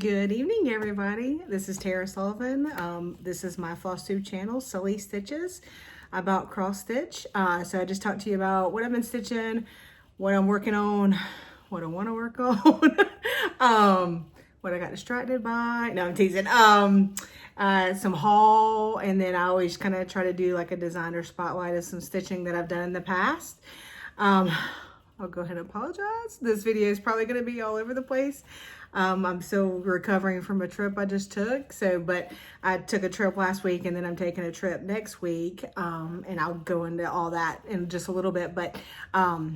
Good evening, everybody. This is Tara Sullivan. This is my Flosstube channel, Sully Stitches, about cross stitch. So I just talked to you about what I've been stitching, what I'm working on, what I want to work on, what I got distracted by. No, I'm teasing. Some haul, and then I always kind of try to do like a designer spotlight of some stitching that I've done in the past. I'll go ahead and apologize. This video is probably going to be all over the place. I'm still recovering from a trip I just took. But I took a trip last week, and then I'm taking a trip next week. And I'll go into all that in just a little bit. But I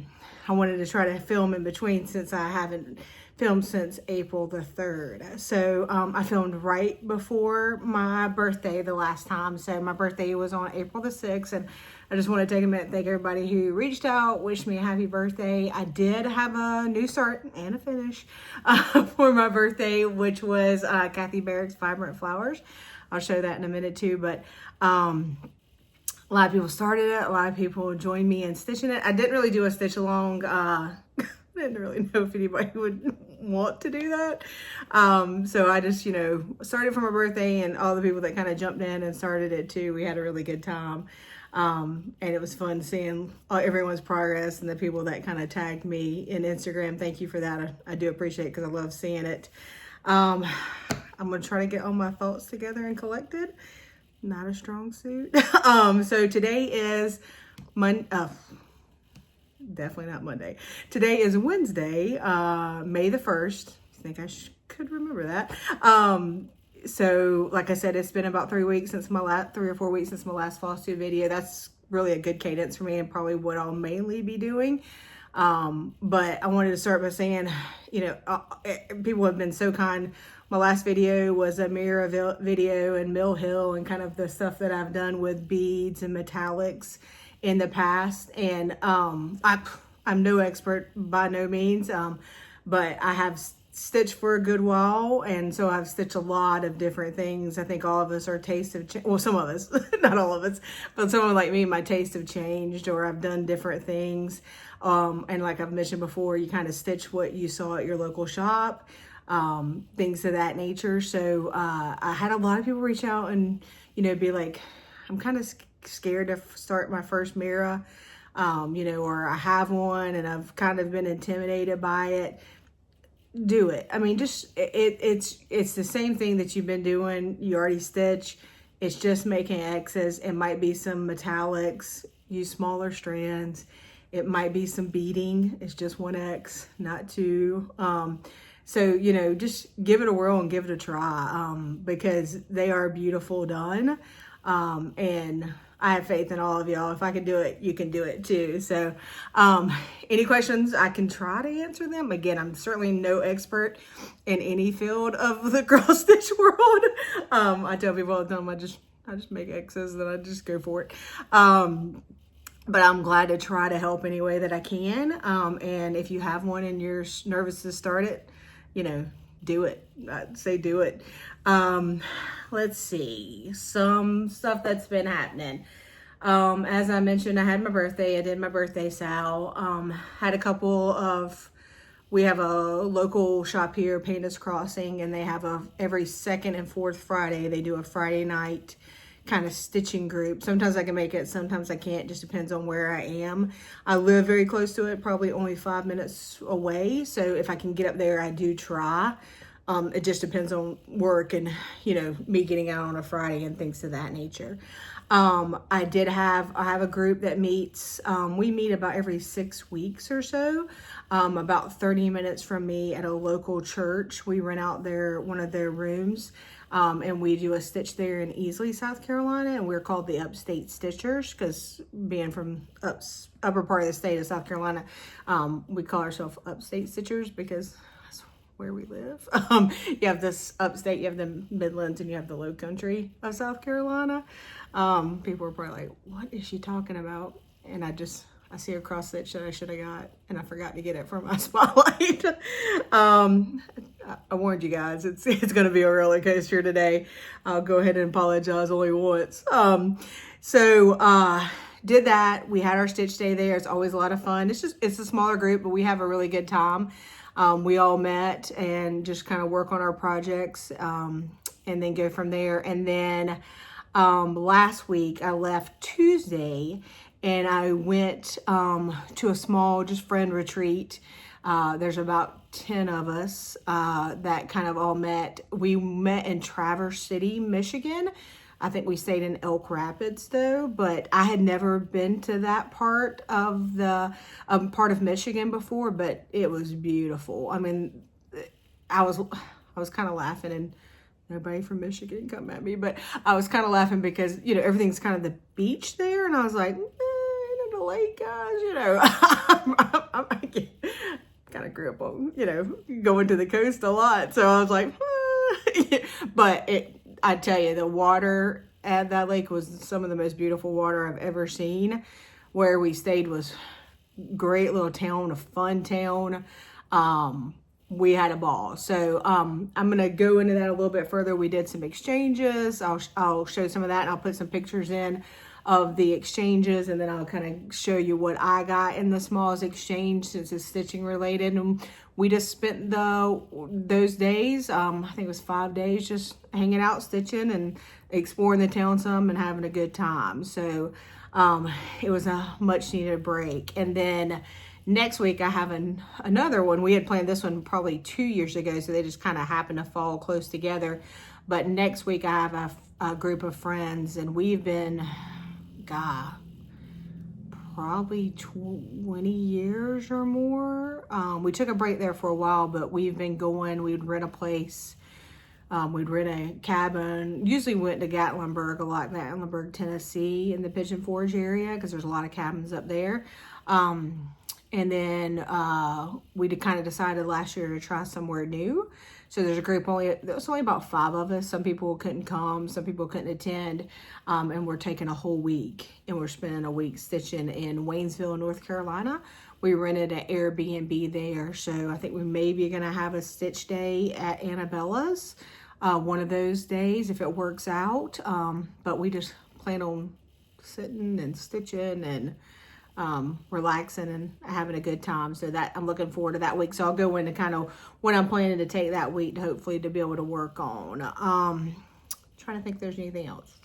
wanted to try to film in between since I haven't filmed since April the 3rd. So I filmed right before my birthday the last time. So my birthday was on April the 6th, and I just want to take a minute and thank everybody who reached out, wished me a happy birthday. I did have a new start and a finish for my birthday, which was Kathy Barrick's Vibrant Flowers. I'll show that in a minute too, but a lot of people started it. A lot of people joined me in stitching it. I didn't really do a stitch along. I didn't really know if anybody would want to do that. So I just, started for my birthday, and all the people that kind of jumped in and started it too. We had a really good time. And it was fun seeing everyone's progress and the people that kind of tagged me in Instagram. Thank you for that. I do appreciate it because I love seeing it. I'm going to try to get all my thoughts together and collected. Not a strong suit. So today is definitely not Monday. Today is Wednesday, May the 1st. I think I could remember that. So like I said, it's been about 3 weeks since my last, 3 or 4 weeks since my last Flosstube video. That's really a good cadence for me and probably what I'll mainly be doing. But I wanted to start by saying, people have been so kind. My last video was a mirror video and Mill Hill and kind of the stuff that I've done with beads and metallics in the past. And I'm no expert by no means, but I have stitched for a good while, and so I've stitched a lot of different things. I think all of us are taste of change. Well, some of us, not all of us, but someone like me, my tastes have changed, or I've done different things. And like I've mentioned before, you kind of stitch what you saw at your local shop, things of that nature. So I had a lot of people reach out and be like, I'm kind of scared to start my first mirror, or I have one and I've kind of been intimidated by it. Do it. I mean, just it's the same thing that you've been doing. You already stitch. It's just making X's. It might be some metallics. Use smaller strands. It might be some beading. It's just 1X, not 2. So just give it a whirl and give it a try, because they are beautiful done. And I have faith in all of y'all. If I can do it, you can do it too. So any questions, I can try to answer them. Again, I'm certainly no expert in any field of the cross stitch world. I tell people all the time, I just make X's and I just go for it. But I'm glad to try to help any way that I can. And if you have one and you're nervous to start it, do it. I'd say do it. Let's see, some stuff that's been happening. As I mentioned, I had my birthday. I did my birthday sal. Had a couple of, we have a local shop here, Pandas Crossing, and they have every second and fourth Friday, they do a Friday night kind of stitching group. Sometimes I can make it, sometimes I can't, just depends on where I am. I live very close to it, probably only 5 minutes away. So if I can get up there, I do try. It just depends on work and, me getting out on a Friday and things of that nature. I have a group that meets, we meet about every 6 weeks or so, about 30 minutes from me at a local church. We rent out one of their rooms, and we do a stitch there in Easley, South Carolina, and we're called the Upstate Stitchers, because being from upper part of the state of South Carolina, we call ourselves Upstate Stitchers because where we live. You have this upstate, you have the Midlands, and you have the low country of South Carolina. People are probably like, what is she talking about? And I see a cross stitch that I should have got, and I forgot to get it for my spotlight. I warned you guys, it's going to be a roller coaster today. I'll go ahead and apologize only once. So did that. We had our stitch day there. It's always a lot of fun. It's a smaller group, but we have a really good time. We all met and just kind of work on our projects, and then go from there. And then last week I left Tuesday and I went to a small just friend retreat. There's about 10 of us that kind of all met. We met in Traverse City, Michigan. I think we stayed in Elk Rapids though, but I had never been to that part of Michigan before, but it was beautiful. I mean, I was kind of laughing, and nobody from Michigan come at me, but I was kind of laughing because, you know, everything's kind of the beach there. And I was like, the lake, guys, you know, I kind of grew up on, you know, going to the coast a lot. So I was like, but I tell you, the water at that lake was some of the most beautiful water I've ever seen. Where we stayed was great little town, a fun town. We had a ball. So I'm going to go into that a little bit further. We did some exchanges. I'll show some of that, and I'll put some pictures in of the exchanges, and then I'll kind of show you what I got in the smallest exchange since it's stitching related. And we just spent those days, I think it was 5 days, just hanging out, stitching and exploring the town some and having a good time. So it was a much needed break. And then next week I have another one. We had planned this one probably 2 years ago, so they just kind of happened to fall close together. But next week I have a group of friends, and we've been, probably 20 years or more. We took a break there for a while, but we've been going. We'd rent a place. We'd rent a cabin. Usually went to Gatlinburg a lot, Gatlinburg, Tennessee, in the Pigeon Forge area, because there's a lot of cabins up there. And then we kind of decided last year to try somewhere new. So there's a group, there's only about 5 of us. Some people couldn't come, some people couldn't attend. And we're taking a whole week, and we're spending a week stitching in Waynesville, North Carolina. We rented an Airbnb there. So I think we may be going to have a stitch day at Annabella's one of those days if it works out. But we just plan on sitting and stitching and relaxing and having a good time. So that I'm looking forward to that week. So I'll go into kind of what I'm planning to take that week, hopefully to be able to work on. Trying to think if there's anything else.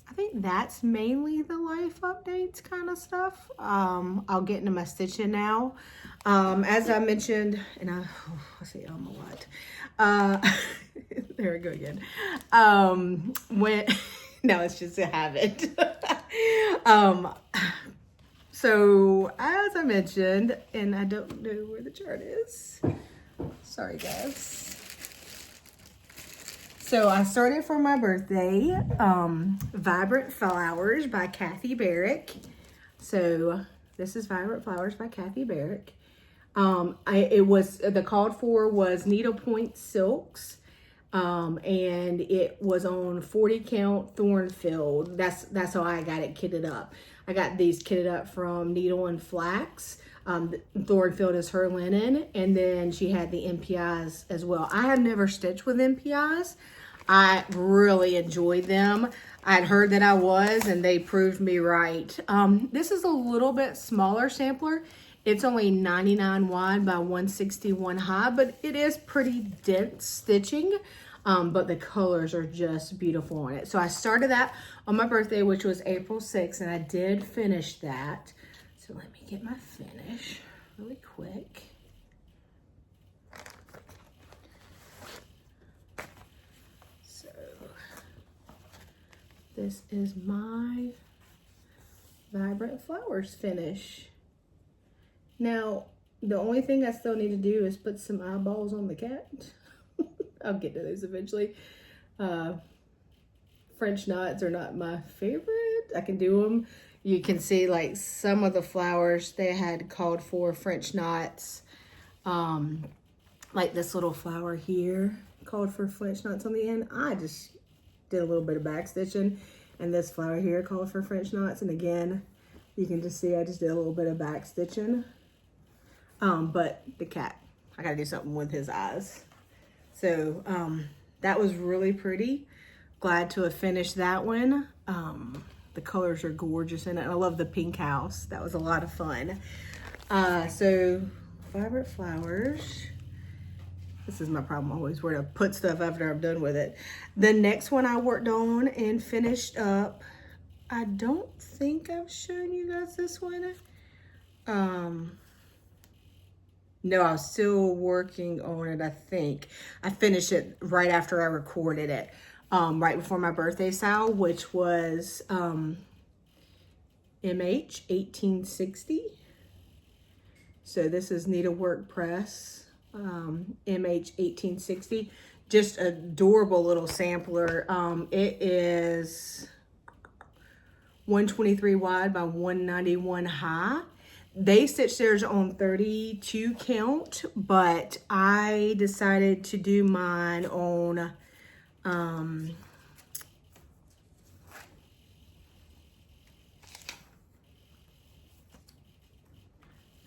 I think that's mainly the life updates kind of stuff. I'll get into my stitching now. As I mentioned, and I say a lot. There we go again. No, it's just a habit. So as I mentioned, and I don't know where the chart is. Sorry, guys. So I started for my birthday, Vibrant Flowers by Kathy Barrick. So this is Vibrant Flowers by Kathy Barrick. The called for was needlepoint silks. And it was on 40 count Thornfield. That's how I got it kitted up. I got these kitted up from Needle and Flax. Thornfield is her linen, and then she had the MPIs as well. I have never stitched with MPIs. I really enjoyed them. I'd heard that I was, and they proved me right. This is a little bit smaller sampler. It's only 99 wide by 161 high, but it is pretty dense stitching. But the colors are just beautiful on it. So I started that on my birthday, which was April 6th, and I did finish that. So let me get my finish really quick. So this is my Vibrant Flowers finish. Now, the only thing I still need to do is put some eyeballs on the cat. I'll get to those eventually. French knots are not my favorite. I can do them. You can see like some of the flowers they had called for French knots. Like this little flower here called for French knots on the end. I just did a little bit of back stitching, and this flower here called for French knots. And again, you can just see I just did a little bit of back stitching. But the cat, I gotta do something with his eyes. So that was really pretty. glad to have finished that one. The colors are gorgeous in it. I love the pink house. That was a lot of fun. So Vibrant Flowers. This is my problem always, where to put stuff after I'm done with it. The next one I worked on and finished up, I don't think I've shown you guys this one. No, I was still working on it, I think. I finished it right after I recorded it, right before my birthday sale, which was MH 1860. So this is Needlework Press, MH 1860. Just adorable little sampler. It is 123 wide by 191 high. They stitched theirs on 32 count, but I decided to do mine on now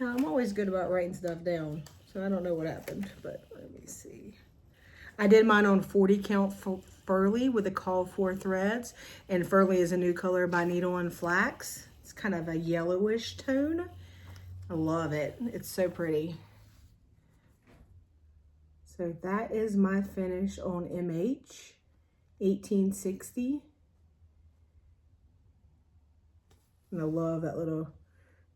I'm always good about writing stuff down, so I don't know what happened, but let me see. I did mine on 40 count Furley with the called for threads, and Furley is a new color by Needle and Flax. It's kind of a yellowish tone. I love it. It's so pretty. So that is my finish on MH 1860. And I love that little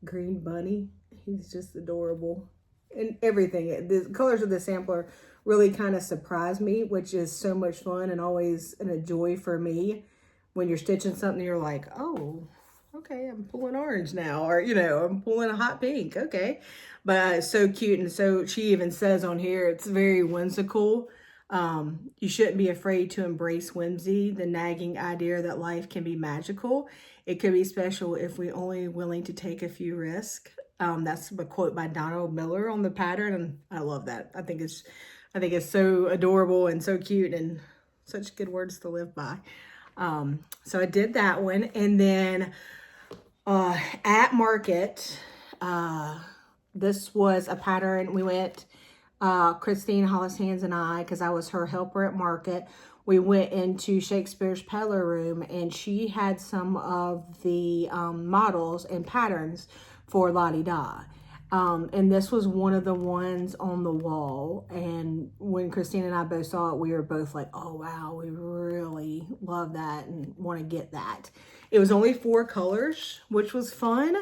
green bunny. He's just adorable. And everything. The colors of the sampler really kind of surprised me, which is so much fun and always a joy for me. When you're stitching something, you're like, oh, okay, I'm pulling orange now, or, you know, I'm pulling a hot pink, okay. But it's so cute, and so she even says on here, it's very whimsical. You shouldn't be afraid to embrace whimsy, the nagging idea that life can be magical. It could be special if we only willing to take a few risks. That's a quote by Donald Miller on the pattern, and I love that. I think it's so adorable and so cute and such good words to live by. So I did that one, and then at Market, this was a pattern. We went, Christine Hollis Hands and I, because I was her helper at Market, we went into Shakespeare's Peddler Room, and she had some of the models and patterns for Lottie Da. And this was one of the ones on the wall. And when Christine and I both saw it, we were both like, oh, wow, we really love that and want to get that. It was only 4 colors, which was fun.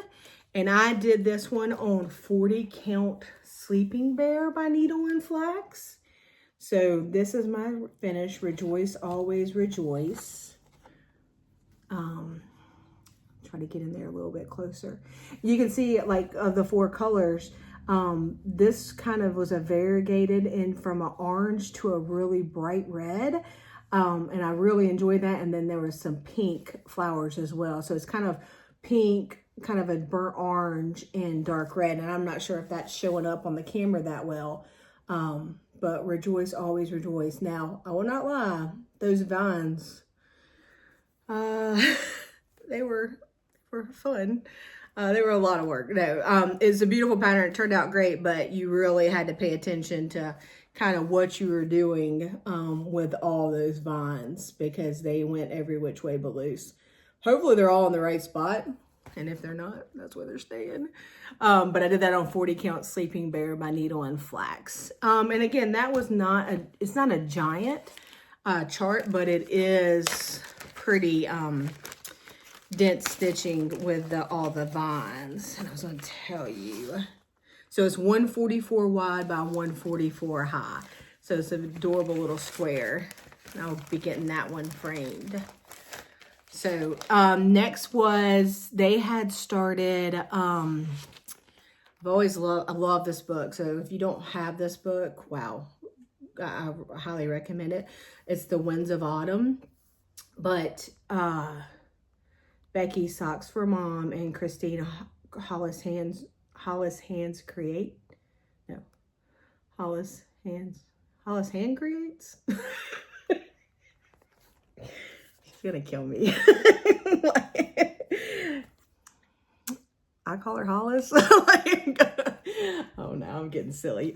And I did this one on 40 count Sleeping Bear by Needle and Flax. So this is my finish. Rejoice, always rejoice. Try to get in there a little bit closer. You can see, like, of the 4 colors, this kind of was a variegated in from an orange to a really bright red. And I really enjoyed that. And then there was some pink flowers as well. So it's kind of pink, kind of a burnt orange and dark red. And I'm not sure if that's showing up on the camera that well. But rejoice, always rejoice. Now, I will not lie, those vines, they were fun. They were a lot of work. No, it's a beautiful pattern. It turned out great, but you really had to pay attention to kind of what you were doing with all those vines, because they went every which way but loose. Hopefully they're all in the right spot. And if they're not, that's where they're staying. But I did that on 40 count Sleeping Bear by Needle and Flax. And again, that was it's not a giant chart, but it is pretty dense stitching with all the vines. And I was going to tell you. So it's 144 wide by 144 high. So it's an adorable little square. I'll be getting that one framed. So next was, they had started, I love this book. So if you don't have this book, wow, I highly recommend it. It's The Winds of Autumn. But Becky Socks for Mom and Christina Hollis Hand Creates. She's gonna kill me. I call her Hollis. Oh no, I'm getting silly.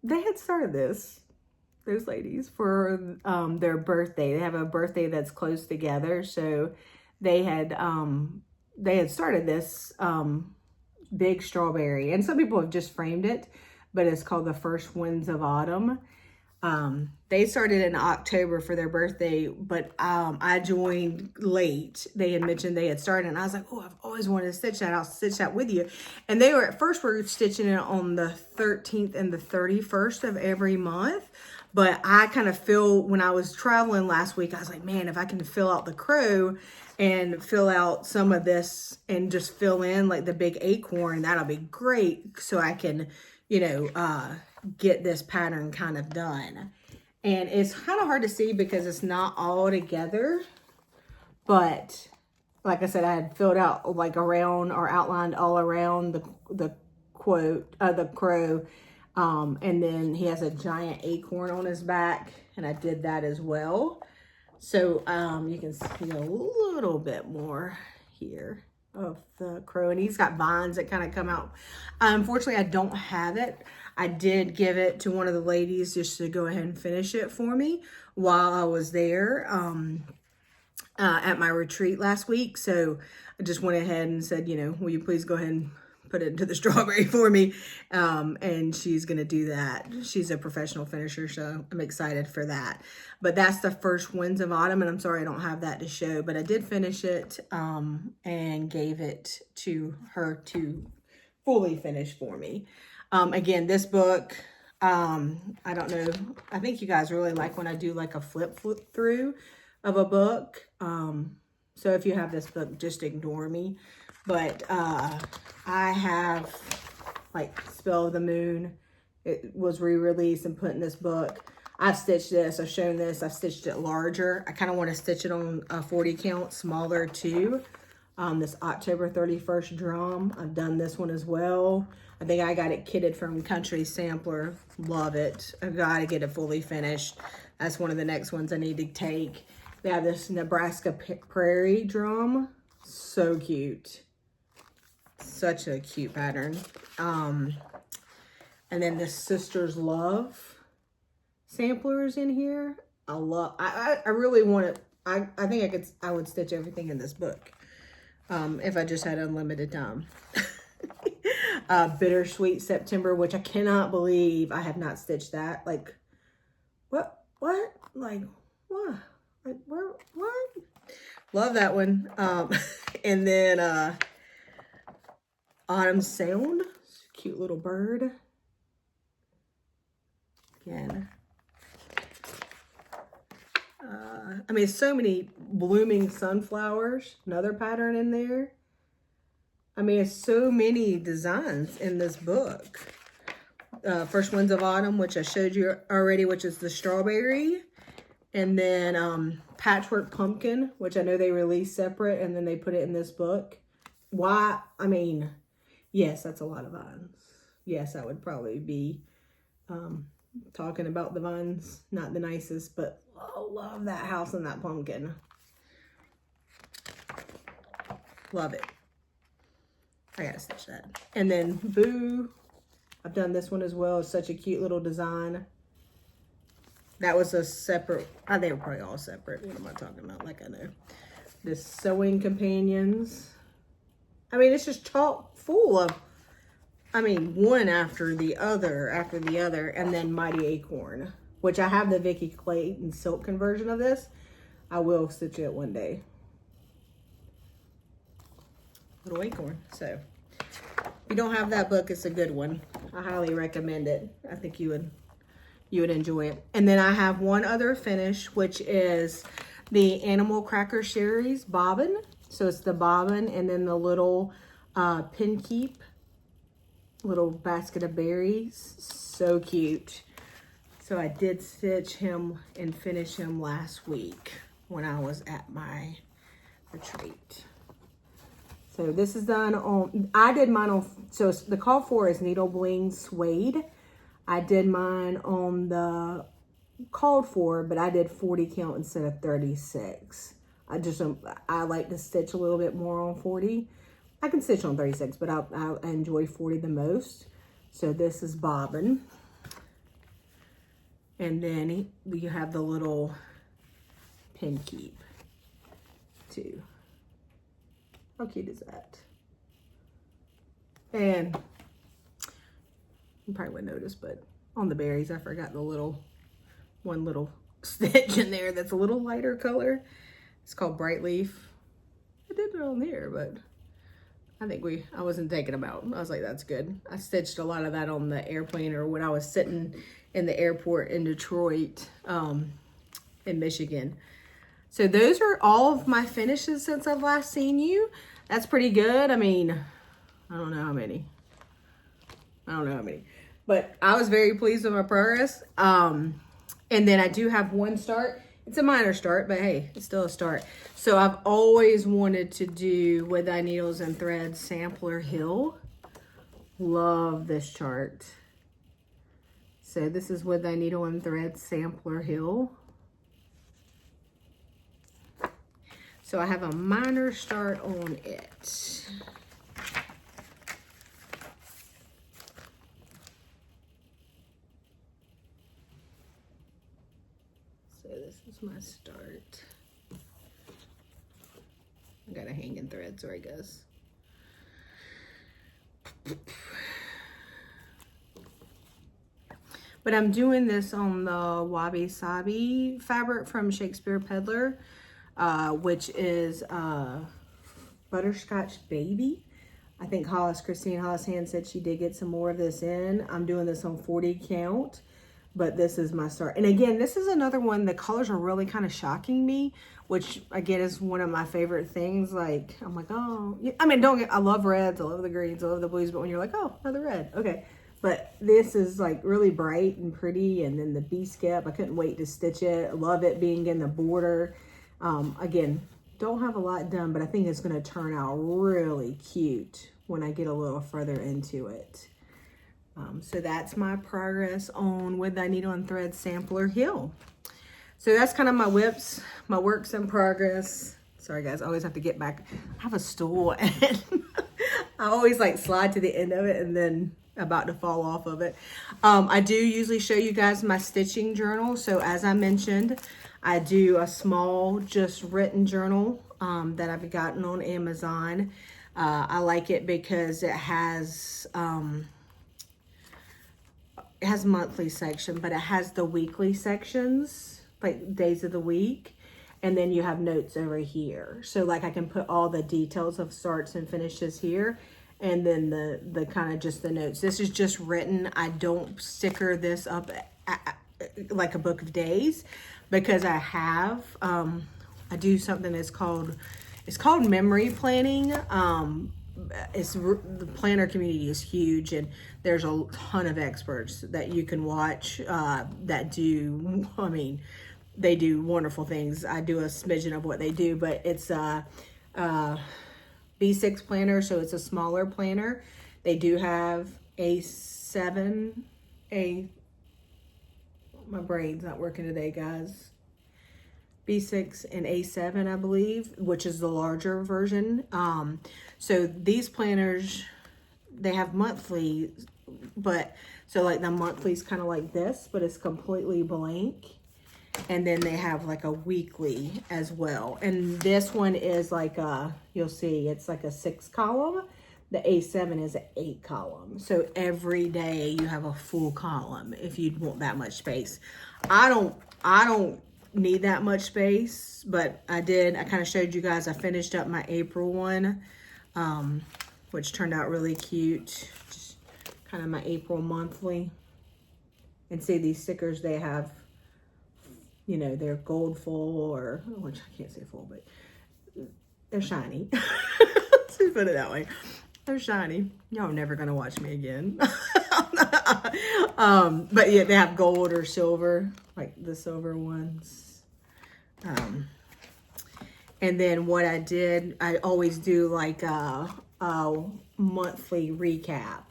They had started this. those ladies for their birthday. They have a birthday that's close together. So they had started this big strawberry, and some people have just framed it, but it's called the First Winds of Autumn. They started in October for their birthday, but I joined late. They had mentioned they had started, and I was like, oh, I've always wanted to stitch that. I'll stitch that with you. And they were at first were stitching it on the 13th and the 31st of every month. But I kind of feel, when I was traveling last week, I was like, man, if I can fill out the crow and fill out some of this and just fill in like the big acorn, that'll be great. So I can, you know, get this pattern kind of done. And it's kind of hard to see because it's not all together, but like I said, I had filled out like around or outlined all around the crow, and then he has a giant acorn on his back, and I did that as well. So you can see a little bit more here of the crow, and he's got vines that kind of come out. Unfortunately, I don't have it. I did give it to one of the ladies just to go ahead and finish it for me while I was there at my retreat last week. So I just went ahead and said, you know, will you please go ahead and put it into the strawberry for me? And she's going to do that. She's a professional finisher, so I'm excited for that. But that's the First Winds of Autumn, and I'm sorry I don't have that to show, but I did finish it and gave it to her to fully finish for me. Again, this book, I don't know, I think you guys really like when I do like a flip through of a book. So if you have this book, just ignore me. But I have like Spell of the Moon. It was re-released and put in this book. I've stitched this, I've shown this, I've stitched it larger. I kind of want to stitch it on a 40 count smaller too. This October 31st drum, I've done this one as well. I think I got it kitted from Country Sampler. Love it. I've got to get it fully finished. That's one of the next ones I need to take. They have this Nebraska Prairie drum. So cute. Such a cute pattern. And then the Sister's Love sampler is in here. I really want it. I think I would stitch everything in this book if I just had unlimited time. Bittersweet September, which I cannot believe I have not stitched that. Like, what? Like, what? Like, where? What? Love that one. And then Autumn Sound, cute little bird. Again. I mean, so many blooming sunflowers. Another pattern in there. I mean, it's so many designs in this book. First Winds of Autumn, which I showed you already, which is the strawberry. And then Patchwork Pumpkin, which I know they released separate, and then they put it in this book. Why? I mean, yes, that's a lot of vines. Yes, I would probably be talking about the vines. Not the nicest, but love that house and that pumpkin. Love it. I gotta stitch that. And then Boo, I've done this one as well. It's such a cute little design. That was a separate, they were probably all separate. What am I talking about? Like I know. The Sewing Companions. I mean, it's just chock full of, I mean, one after the other, and then Mighty Acorn, which I have the Vicky Clayton silk conversion of this. I will stitch it one day. Little acorn. So if you don't have that book, it's a good one. I highly recommend it. I think you would enjoy it. And then I have one other finish, which is the Animal Cracker Series bobbin. So it's the bobbin and then the little pin keep, little basket of berries. So cute. So I did stitch him and finish him last week when I was at my retreat. So this is done on, I did mine on, so the call for is Needle Bling Suede. I did mine on the called for, but I did 40 count instead of 36. I like to stitch a little bit more on 40. I can stitch on 36, but I enjoy 40 the most. So this is bobbin. And then you have the little pin keep too. How cute is that? And you probably wouldn't notice, but on the berries, I forgot the one little stitch in there that's a little lighter color. It's called Bright Leaf. I did it on there, but I wasn't thinking about. I was like, that's good. I stitched a lot of that on the airplane or when I was sitting in the airport in Detroit, in Michigan. So those are all of my finishes since I've last seen you. That's pretty good. I mean, I don't know how many. But I was very pleased with my progress. And then I do have one start. It's a minor start, but hey, it's still a start. So I've always wanted to do With Thy Needles and Threads Sampler Hill. Love this chart. So this is With Thy Needle and Thread Sampler Hill. So I have a minor start on it. So this is my start. I got a hanging thread, so I guess. But I'm doing this on the Wabi Sabi fabric from Shakespeare Peddler, which is Butterscotch Baby. I think Christine Hollis Hand said she did get some more of this in. I'm doing this on 40 count, but this is my start. And again, this is another one, the colors are really kind of shocking me, which again is one of my favorite things. Like, I'm like, oh, I mean, I love reds, I love the greens, I love the blues, but when you're like, oh, another red, okay. But this is like really bright and pretty. And then the B-skip, I couldn't wait to stitch it. I love it being in the border. Again, don't have a lot done, but I think it's going to turn out really cute when I get a little further into it. So that's my progress on With Thy Needle and Thread Sampler Hill. So that's kind of my whips, my works in progress. Sorry guys, I always have to get back. I have a stool and I always like slide to the end of it and then about to fall off of it. I do usually show you guys my stitching journal. So as I mentioned, I do a small just written journal that I've gotten on Amazon. I like it because it has monthly section, but it has the weekly sections, like days of the week. And then you have notes over here. So like I can put all the details of starts and finishes here. And then the kind of just the notes. This is just written. I don't sticker this up like a book of days because I have, I do something that's called, it's called memory planning. The planner community is huge and there's a ton of experts that you can watch that do, I mean, they do wonderful things. I do a smidgen of what they do, but it's B6 planner, so it's a smaller planner. They do have A7, my brain's not working today, guys. B6 and A7, I believe, which is the larger version. So these planners, they have monthly, but so like the monthly is kind of like this, but it's completely blank. And then they have like a weekly as well. And this one is like you'll see, it's like a 6 column. The A7 is an 8 column. So every day you have a full column if you want that much space. I don't need that much space, but I kind of showed you guys, I finished up my April one, which turned out really cute. Just kind of my April monthly. And see these stickers, they have, you know, they're gold full or, which I can't say full, but they're shiny. Let's put it that way. They're shiny. Y'all are never gonna watch me again. But yeah, they have gold or silver, like the silver ones. And then what I did, I always do like a monthly recap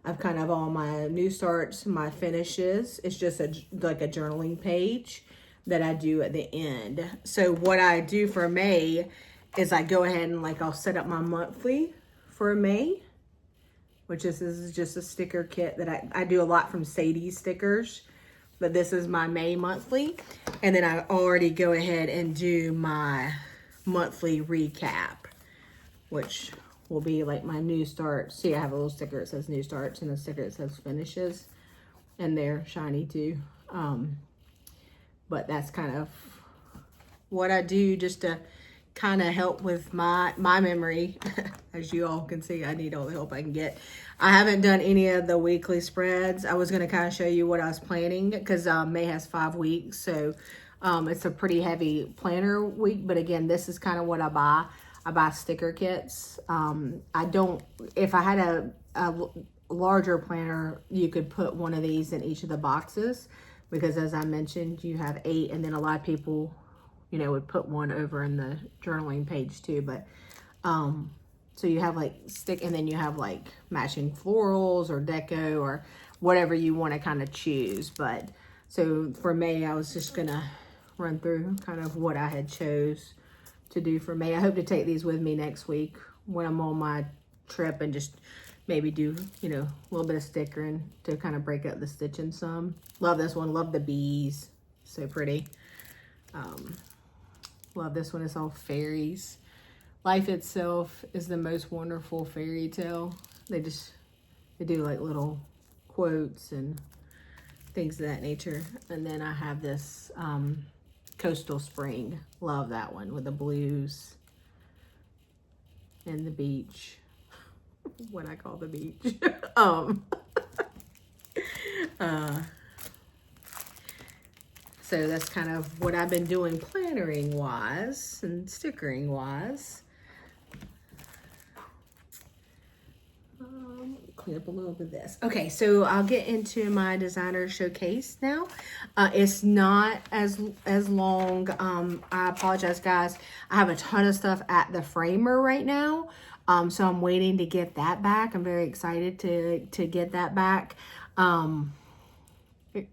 of kind of all my new starts, my finishes. It's just like a journaling page that I do at the end. So what I do for May is I go ahead and like I'll set up my monthly for May, which this is just a sticker kit that I do a lot from Sadie's stickers. but this is my May monthly. And then I already go ahead and do my monthly recap, which will be like my new start. See, I have a little sticker that says new starts and a sticker that says finishes, and they're shiny too. But that's kind of what I do just to kind of help with my memory. As you all can see, I need all the help I can get. I haven't done any of the weekly spreads. I was going to kind of show you what I was planning, because May has 5 weeks, so it's a pretty heavy planner week. But again, this is kind of what I buy. I buy sticker kits. I don't, if I had a larger planner, you could put one of these in each of the boxes, because as I mentioned, you have 8, and then a lot of people, you know, would put one over in the journaling page too. But so you have like and then you have like matching florals or deco or whatever you want to kind of choose. But so for May, I was just gonna run through kind of what I had chose to do for May. I hope to take these with me next week when I'm on my trip, and just maybe do, you know, a little bit of stickering to kind of break up the stitching some. Love this one. Love the bees. So pretty. Love this one. It's all fairies. Life itself is the most wonderful fairy tale. They do like little quotes and things of that nature. And then I have this Coastal Spring. Love that one with the blues and the beach. What I call the beach. So that's kind of what I've been doing plannering wise and stickering wise. Clean up a little bit of this. Okay, so I'll get into my designer showcase now. It's not as long. I apologize, guys. I have a ton of stuff at the framer right now. So I'm waiting to get that back. I'm very excited to get that back.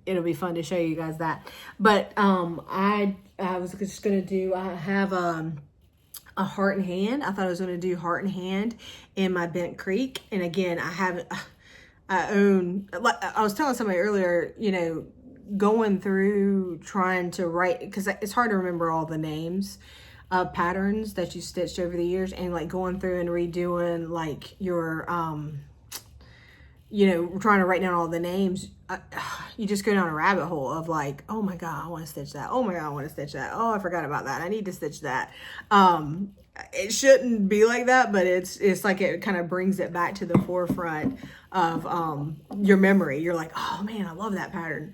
It'll be fun to show you guys that. But I was just gonna do, I have a heart and hand. I thought I was gonna do heart and hand in my Bent Creek. And again, I own, like I was telling somebody earlier, you know, going through trying to write, because it's hard to remember all the names of patterns that you stitched over the years, and like going through and redoing like your you know, trying to write down all the names, you just go down a rabbit hole of like, oh my God, I want to stitch that. Oh my God, I want to stitch that. Oh, I forgot about that. I need to stitch that. It shouldn't be like that, but it's like it kind of brings it back to the forefront of your memory. You're like, oh man, I love that pattern.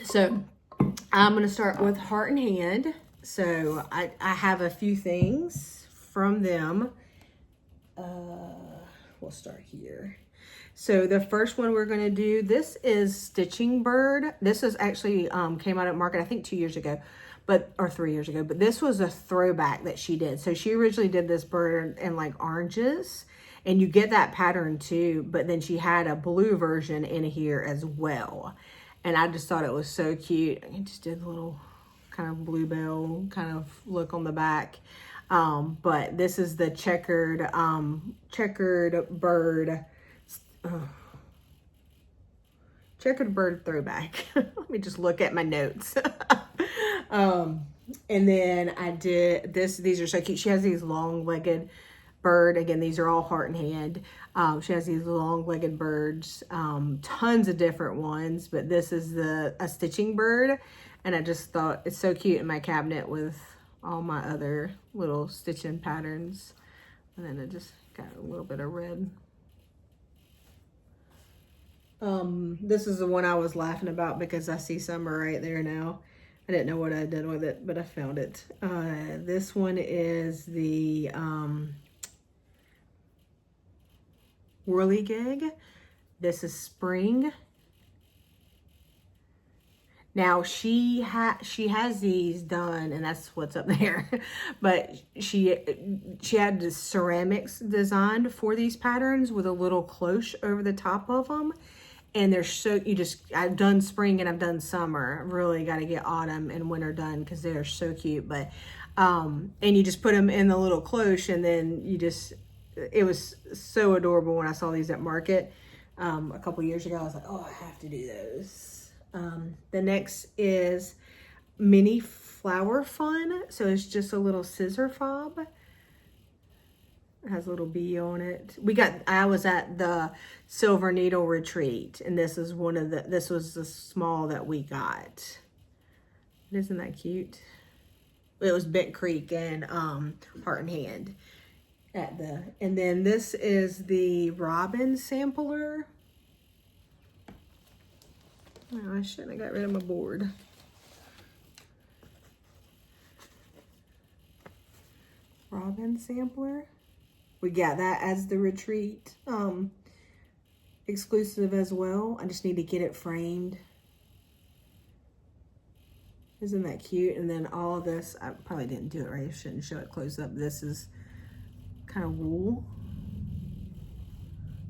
So I'm going to start with heart and hand. So I have a few things from them. We'll start here. So the first one we're going to do, this is Stitching Bird. This is actually came out at market, I think 2 years ago, or 3 years ago, but this was a throwback that she did. So she originally did this bird in like oranges, and you get that pattern too, but then she had a blue version in here as well. And I just thought it was so cute. I just did a little kind of bluebell kind of look on the back. But this is the checkered bird, checkered bird throwback. Let me just look at my notes. And then I did this. These are so cute. She has these long-legged bird. Again, these are all heart and hand. She has these long-legged birds, tons of different ones, but this is a stitching bird. And I just thought it's so cute in my cabinet with all my other little stitching patterns. And then I just got a little bit of red. This is the one I was laughing about because I see summer right there now. I didn't know what I did with it, but I found it. This one is the Whirligig. This is spring. Now she has these done, and that's what's up there. But she had the ceramics designed for these patterns with a little cloche over the top of them, and they're so I've done spring and I've done summer. I've really got to get autumn and winter done because they are so cute. But and you just put them in the little cloche, and then it was so adorable when I saw these at market. a couple years ago. I was like, oh, I have to do those. The next is Mini Flower Fun. So it's just a little scissor fob. It has a little bee on it. I was at the Silver Needle Retreat, and this is this was the small that we got. Isn't that cute? It was Bent Creek and Heart and Hand and then this is the Robin sampler. Oh, I shouldn't have got rid of my board. Robin sampler. We got that as the retreat exclusive as well. I just need to get it framed. Isn't that cute? And then all of this, I probably didn't do it right. I shouldn't show it close up. This is kind of wool.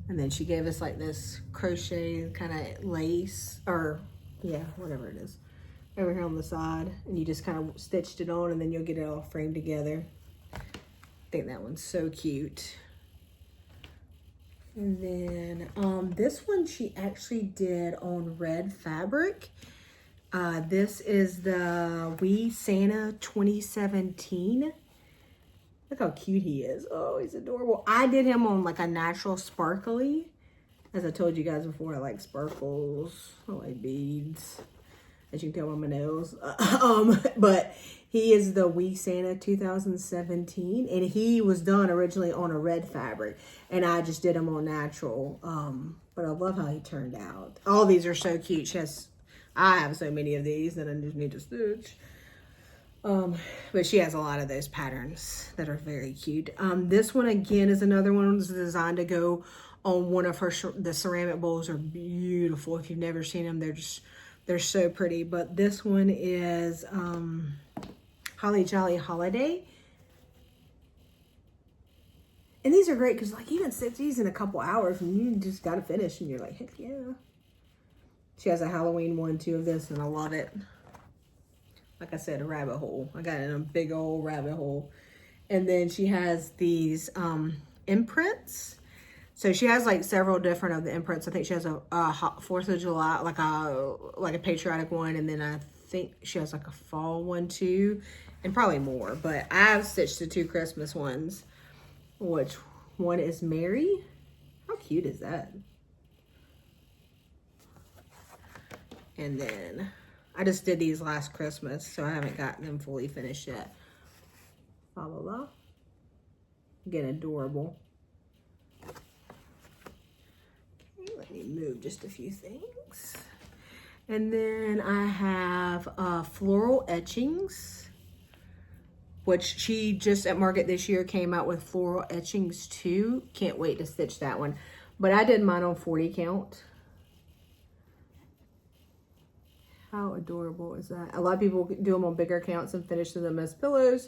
And then she gave us like this crochet kind of lace, or yeah, whatever it is, over here on the side. And you just kind of stitched it on, and then you'll get it all framed together. I think that one's so cute. And then this one she actually did on red fabric. This is the Wee Santa 2017. Look how cute he is. Oh, he's adorable. I did him on like a natural sparkly. As I told you guys before, I like sparkles. I like beads. As you can tell by my nails. But he is the Wee Santa 2017. And he was done originally on a red fabric. And I just did him on natural. But I love how he turned out. All these are so cute. I have so many of these that I just need to stitch. But she has a lot of those patterns that are very cute. This one again is another one that's designed to go on one of her, the ceramic bowls are beautiful. If you've never seen them, they're so pretty. But this one is Holly Jolly Holiday. And these are great because like you can sit these in a couple hours and you just got to finish and you're like, heck yeah. She has a Halloween one too of this, and I love it. Like I said, a rabbit hole. I got it in a big old rabbit hole. And then she has these imprints. So she has like several different of the imprints. I think she has a 4th of July, like a patriotic one. And then I think she has like a fall one too. And probably more. But I've stitched the 2 Christmas ones. Which one is Mary? How cute is that? And then I just did these last Christmas, so I haven't gotten them fully finished yet. Fa la la. Again, adorable. Okay, let me move just a few things. And then I have floral etchings, which she just at Market this year came out with floral etchings too. Can't wait to stitch that one. But I did mine on 40 count. How adorable is that? A lot of people do them on bigger counts and finish them as pillows.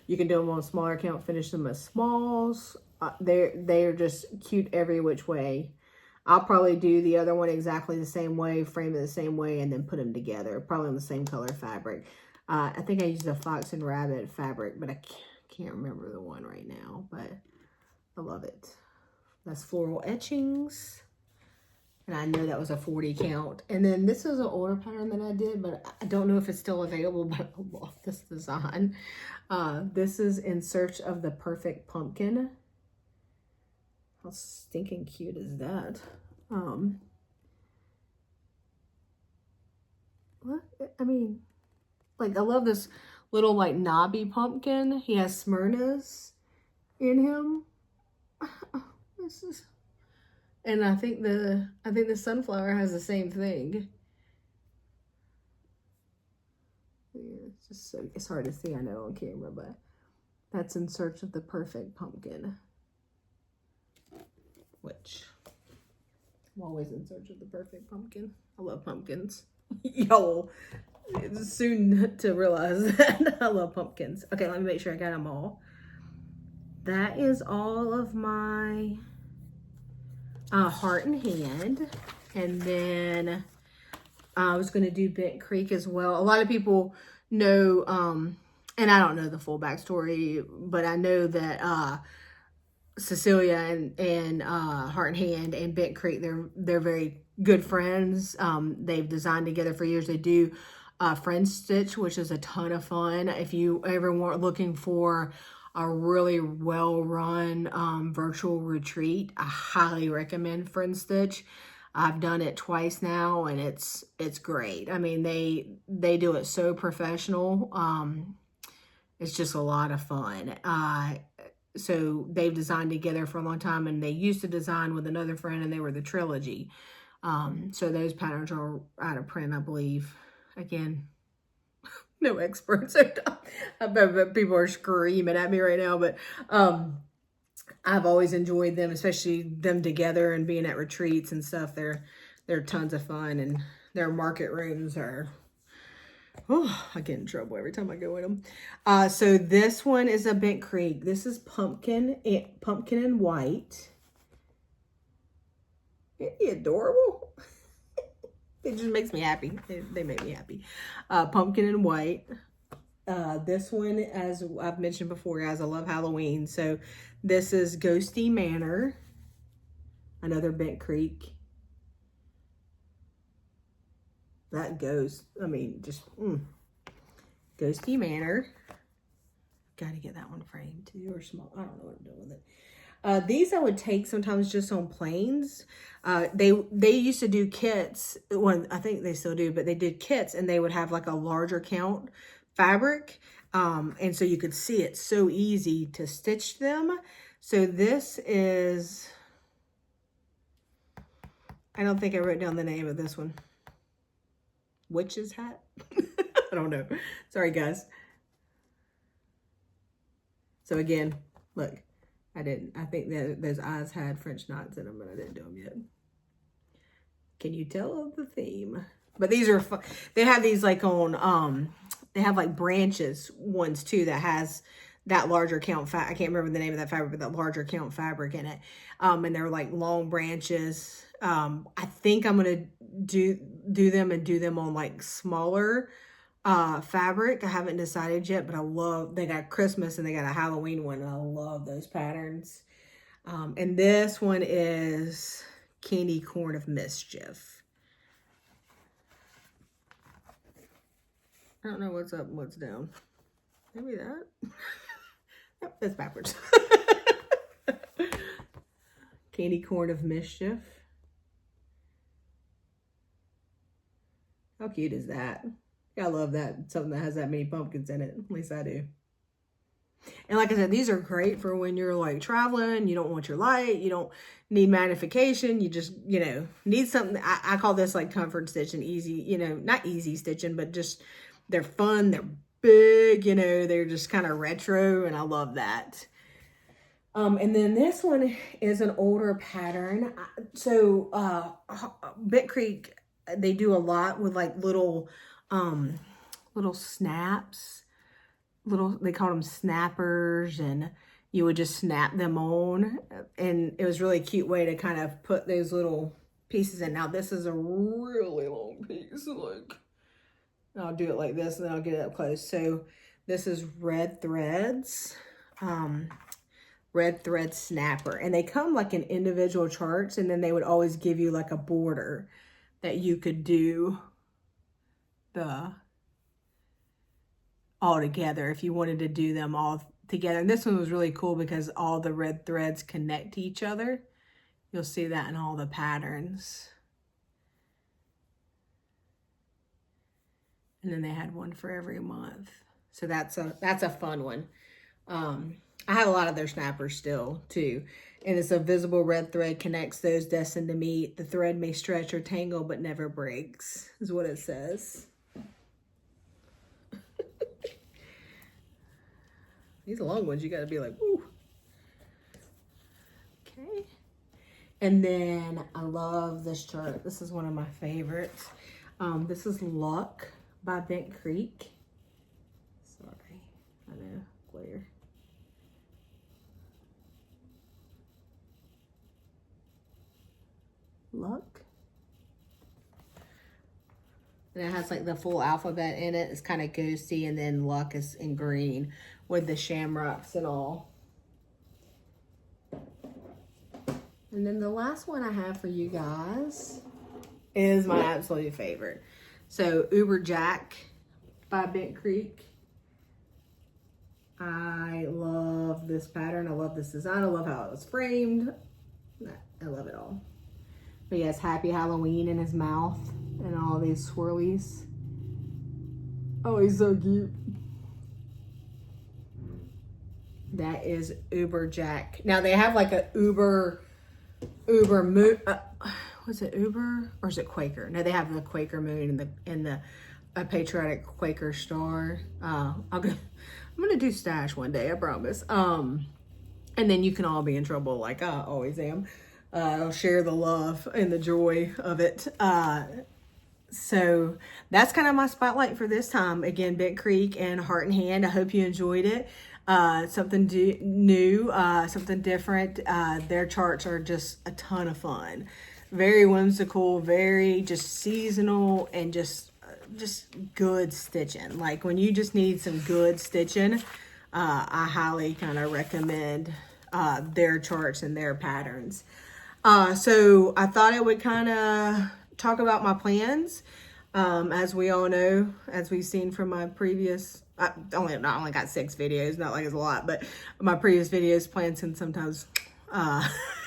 You can do them on smaller count, finish them as smalls. They're just cute every which way. I'll probably do the other one exactly the same way, frame it the same way, and then put them together. Probably on the same color fabric. I think I used a Fox and Rabbit fabric, but I can't remember the one right now. But I love it. That's floral etchings. And I know that was a 40 count. And then this is an older pattern that I did, but I don't know if it's still available, but I love this design. This is In Search of the Perfect Pumpkin. How stinking cute is that? What? I mean, like, I love this little, like, knobby pumpkin. He has Smyrnas in him. This is... And I think the sunflower has the same thing. Yeah, it's just so, it's hard to see, I know, on camera, but that's In Search of the Perfect Pumpkin. Which, I'm always in search of the perfect pumpkin. I love pumpkins. Y'all, it's soon to realize that I love pumpkins. Okay, let me make sure I got them all. That is all of my Heart and Hand. And then I was going to do Bent Creek as well. A lot of people know, and I don't know the full backstory, but I know that Cecilia and Heart and Hand and Bent Creek, they're very good friends. They've designed together for years. They do Friend Stitch, which is a ton of fun. If you ever want looking for a really well-run virtual retreat, I highly recommend Friend Stitch. I've done it twice now, and it's great. I mean, they do it so professional. It's just a lot of fun. So they've designed together for a long time, and they used to design with another friend, and they were the trilogy. So those patterns are out of print, I believe. Again, no experts. I bet people are screaming at me right now, but I've always enjoyed them, especially them together and being at retreats and stuff. They're tons of fun, and their market rooms are, oh, I get in trouble every time I go in them. So this one is a Bent Creek. This is pumpkin and white. Isn't he adorable? It just makes me happy. They make me happy. Pumpkin and white. This one, as I've mentioned before, guys, I love Halloween. So this is Ghosty Manor. Another Bent Creek. That ghost, I mean, just, Ghosty Manor. Got to get that one framed too, or small. I don't know what I'm doing with it. These I would take sometimes just on planes. They used to do kits. Well, I think they still do, but they did kits, and they would have like a larger count fabric. And so you could see it's so easy to stitch them. So this is, I don't think I wrote down the name of this one. Witch's hat? I don't know. Sorry, guys. So again, look, I think that those eyes had French knots in them, but I didn't do them yet. Can you tell the theme? But these are fun. They have these like on, they have like branches ones too that has that larger count I can't remember the name of that fabric, but that larger count fabric in it. And they're like long branches. I think I'm going to do them on like smaller fabric. I haven't decided yet, but they got Christmas and they got a Halloween one, and I love those patterns. And this one is Candy Corn of Mischief. I don't know what's up and what's down. Maybe that. Yep, that's backwards. Candy Corn of Mischief. How cute is that? I love that. Something that has that many pumpkins in it. At least I do. And like I said, these are great for when you're like traveling. You don't want your light. You don't need magnification. You just, need something. I call this like comfort stitching, easy, not easy stitching, but just they're fun. They're big, they're just kind of retro, and I love that. And then this one is an older pattern. So Bent Creek, they do a lot with like little snaps. They call them snappers, and you would just snap them on, and it was really a cute way to kind of put those little pieces in. Now this is a really long piece, like I'll do it like this and then I'll get it up close. So this is red threads, red thread snapper, and they come like in individual charts, and then they would always give you like a border that you could do all together if you wanted to do them all together. And this one was really cool because all the red threads connect to each other. You'll see that in all the patterns. And then they had one for every month. So that's a fun one. I have a lot of their snappers still too. And it's a visible red thread connects those destined to meet. The thread may stretch or tangle, but never breaks, is what it says. These long ones, you got to be like, woo. Okay. And then I love this chart. This is one of my favorites. This is Luck by Bent Creek. Sorry, I know, glare. Luck. And it has like the full alphabet in it. It's kind of ghosty, and then Luck is in green with the shamrocks and all. And then the last one I have for you guys is my absolute favorite. So Uber Jack by Bent Creek. I love this pattern. I love this design. I love how it was framed. I love it all. But he has Happy Halloween in his mouth and all these swirlies. Oh, he's so cute. That is Uber Jack. Now they have like a Uber moon. Was it Uber or is it Quaker? No, they have the Quaker moon and the a patriotic Quaker star. I'm gonna do stash one day, I promise. And then you can all be in trouble like I always am. I'll share the love and the joy of it. So that's kind of my spotlight for this time. Again, Bent Creek and Heart and Hand. I hope you enjoyed it. Something new, something different. Their charts are just a ton of fun. Very whimsical, very just seasonal, and just good stitching. Like when you just need some good stitching, I highly kind of recommend their charts and their patterns. So I thought I would kind of talk about my plans. As we all know, as we've seen from my previous, I only got 6 videos, not like it's a lot, but my previous videos plans can sometimes,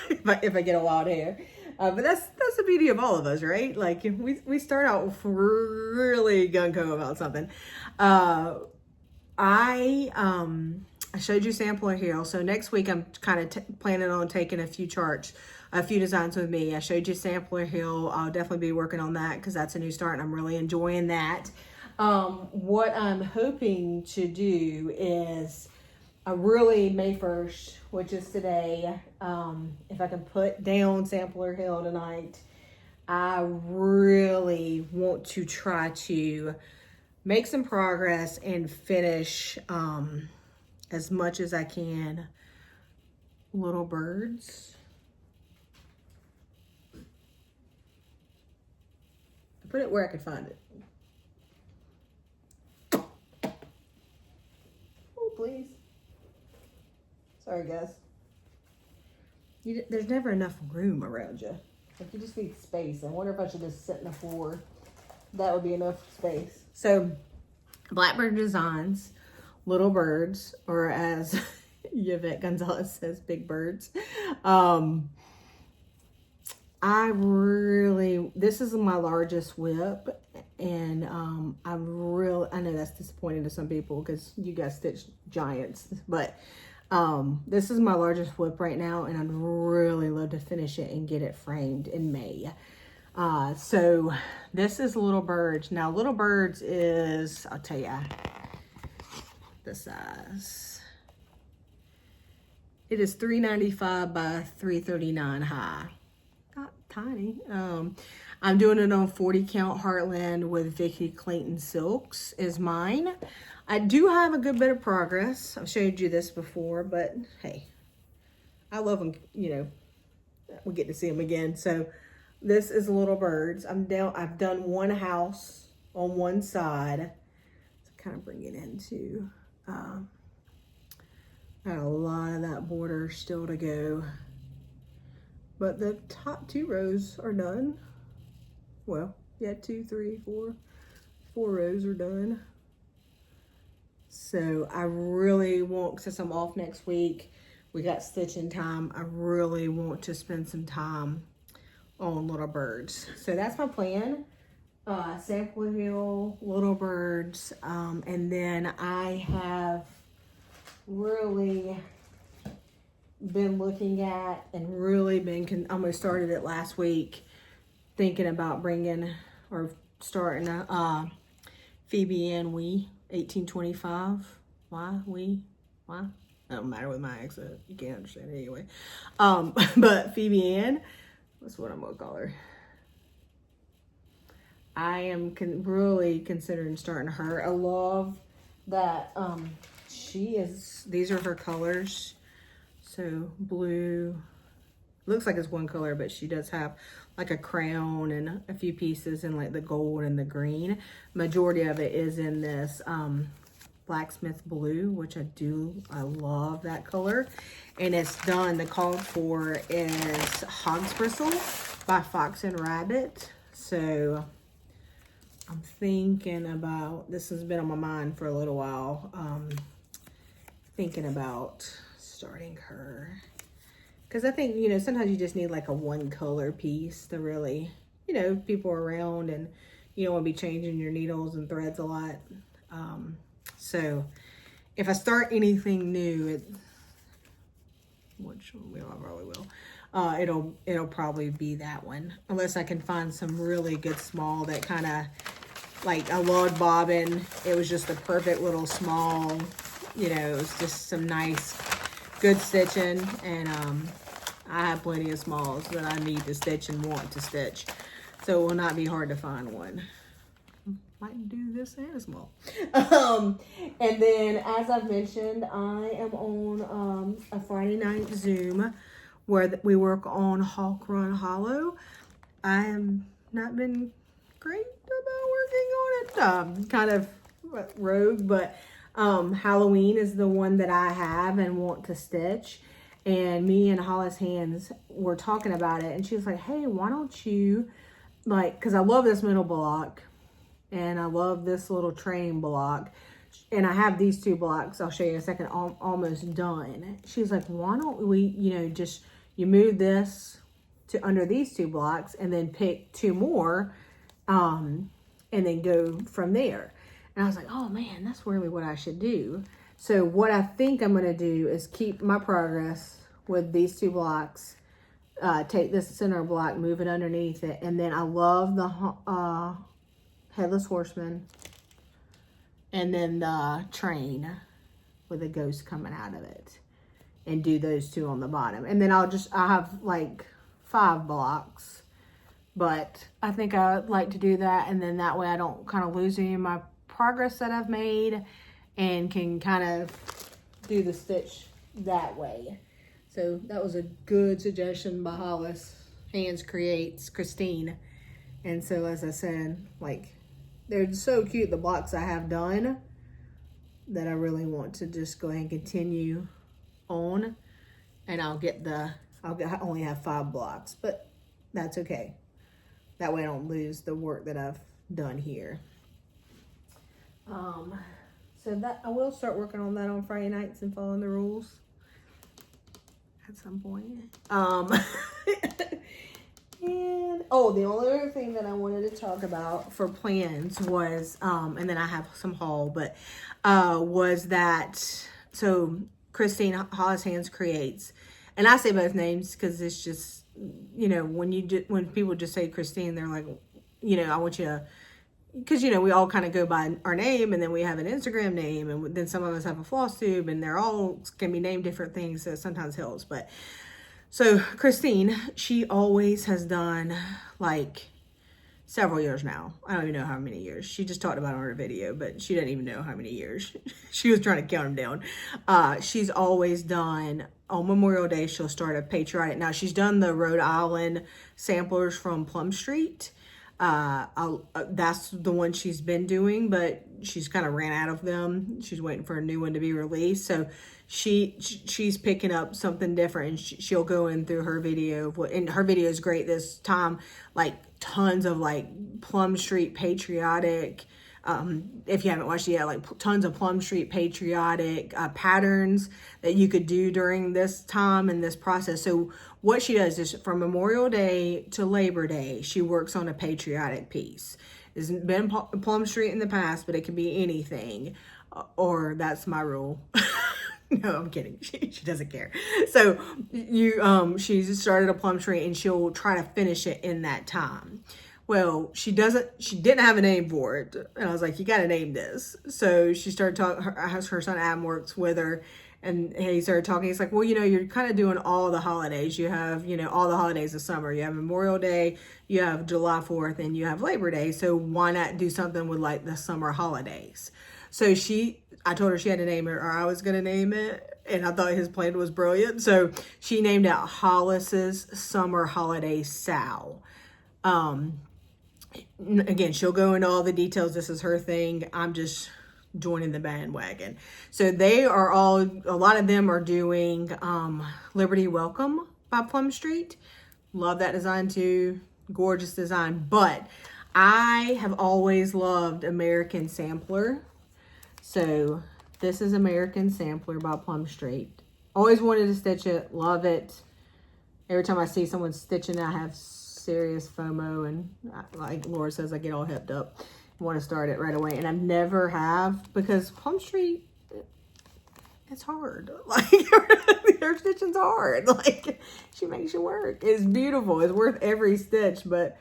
if I get a lot of hair. But that's the beauty of all of us, right? Like we start out really gung-ho about something. I showed you Sampler Hill. So next week I'm kind of planning on taking a few designs with me. I showed you Sampler Hill. I'll definitely be working on that because that's a new start and I'm really enjoying that. What I'm hoping to do is really May 1st, which is today, if I can put down Sampler Hill tonight, I really want to try to make some progress and finish as much as I can Little Birds. Put it where I could find it. Oh, please. Sorry, guys. There's never enough room around you. Like, you just need space. I wonder if I should just sit in the floor. That would be enough space. So, Blackbird Designs, Little Birds, or as Yvette Gonzalez says, Big Birds. This is my largest whip, and I know that's disappointing to some people because you guys stitch giants, but this is my largest whip right now, and I'd really love to finish it and get it framed in May. So this is Little Birds. Now Little Birds is, I'll tell you the size. It is 395 by 339 high. Not tiny. I'm doing it on 40 count Heartland with Vicky Clayton Silks is mine. I do have a good bit of progress. I've showed you this before, but hey, I love them, you know, we get to see them again. So this is Little Birds. I've done one house on one side to kind of bring it into, got a lot of that border still to go, but the top 2 rows are done. Well, yeah, 2, 3, 4 rows are done. So I really want, since I'm off next week, we got stitching time, I really want to spend some time on Little Birds. So that's my plan. Sampler Hill, Little Birds, and then I have really been looking at and really been, almost started it last week, thinking about bringing or starting a Phoebe Ann Wee 1825. Why? It don't matter with my accent. You can't understand it anyway. But Phoebe Ann, that's what I'm gonna call her. I am really considering starting her. I love that these are her colors. So blue, looks like it's one color, but she does have like a crown and a few pieces in like the gold and the green. Majority of it is in this Blacksmith Blue, which I love that color. And it's done, the called for is Hog's Bristle by Fox and Rabbit. So I'm thinking about, this has been on my mind for a little while, thinking about starting her. Because I think, you know, sometimes you just need like a one color piece to really, you know, people are around and you don't want to be changing your needles and threads a lot. So if I start anything new, which I probably will, it'll probably be that one. Unless I can find some really good small that kind of, like I loved bobbin. It was just a perfect little small, you know, it was just some nice, good stitching. And I have plenty of smalls that I need to stitch and want to stitch. So it will not be hard to find one. Might do this and a small. And then, as I've mentioned, I am on a Friday night Zoom where we work on Hawk Run Hollow. I have not been great about working on it. Kind of rogue, but Halloween is the one that I have and want to stitch. And me and Hollis Hands were talking about it, and she was like, hey, why don't you, like, because I love this middle block, and I love this little train block, and I have these two blocks, I'll show you in a second, almost done. She's like, why don't we, you know, just, you move this to under these two blocks, and then pick two more, and then go from there. And I was like, oh man, that's really what I should do. So what I think I'm going to do is keep my progress with these two blocks, take this center block, move it underneath it, and then I love the Headless Horseman, and then the train with a ghost coming out of it, and do those two on the bottom. And then I have like 5 blocks, but I think I would like to do that, and then that way I don't kind of lose any of my progress that I've made, and can kind of do the stitch that way. So that was a good suggestion by Hollis Hands Creates, Christine. And so as I said, like, they're so cute, the blocks I have done, that I really want to just go ahead and continue on. And I'll only have 5 blocks, but that's okay. That way I don't lose the work that I've done here. So that I will start working on that on Friday nights and following the rules at some point. And the only other thing that I wanted to talk about for plans was, and then I have some haul, but was that, so Christine Hollis Hands Creates, and I say both names because it's just, you know, when people just say Christine, they're like, you know, I want you to, because, you know, we all kind of go by our name, and then we have an Instagram name, and then some of us have a Flosstube, and they're all can be named different things, so it sometimes helps. But so Christine, she always has done like several years now. I don't even know how many years. She just talked about it on her video, but she didn't even know how many years. She was trying to count them down. She's always done, on Memorial Day, she'll start a patriotic. Now, she's done the Rhode Island samplers from Plum Street. That's the one she's been doing, but she's kind of ran out of them. She's waiting for a new one to be released. So she's picking up something different, and she'll go in through her video of what, and her video is great this time, like tons of like Plum Street patriotic, if you haven't watched it yet, like tons of Plum Street patriotic patterns that you could do during this time and this process. So what she does is from Memorial Day to Labor Day, she works on a patriotic piece. It's been Plum Street in the past, but it can be anything, or that's my rule. No, I'm kidding. She doesn't care. So she's started a Plum Street, and she'll try to finish it in that time. Well, she didn't have a name for it. And I was like, you got to name this. So she started talking, her son Adam works with her, and he started talking. He's like, well, you know, you're kind of doing all the holidays. You have, you know, all the holidays of summer. You have Memorial Day, you have July 4th, and you have Labor Day. So why not do something with like the summer holidays? So I told her she had to name it, or I was going to name it. And I thought his plan was brilliant. So she named it Hollis's Summer Holiday Sow. Again, she'll go into all the details. This is her thing. I'm just joining the bandwagon. So they are all, a lot of them are doing Liberty Welcome by Plum Street. Love that design too. Gorgeous design. But I have always loved American Sampler. So this is American Sampler by Plum Street. Always wanted to stitch it. Love it. Every time I see someone stitching, I have serious FOMO. And like Laura says, I get all hipped up. Want to start it right away. And I never have, because Plum Street, it's hard. Like, her stitching's hard. Like, she makes you work. It's beautiful. It's worth every stitch, but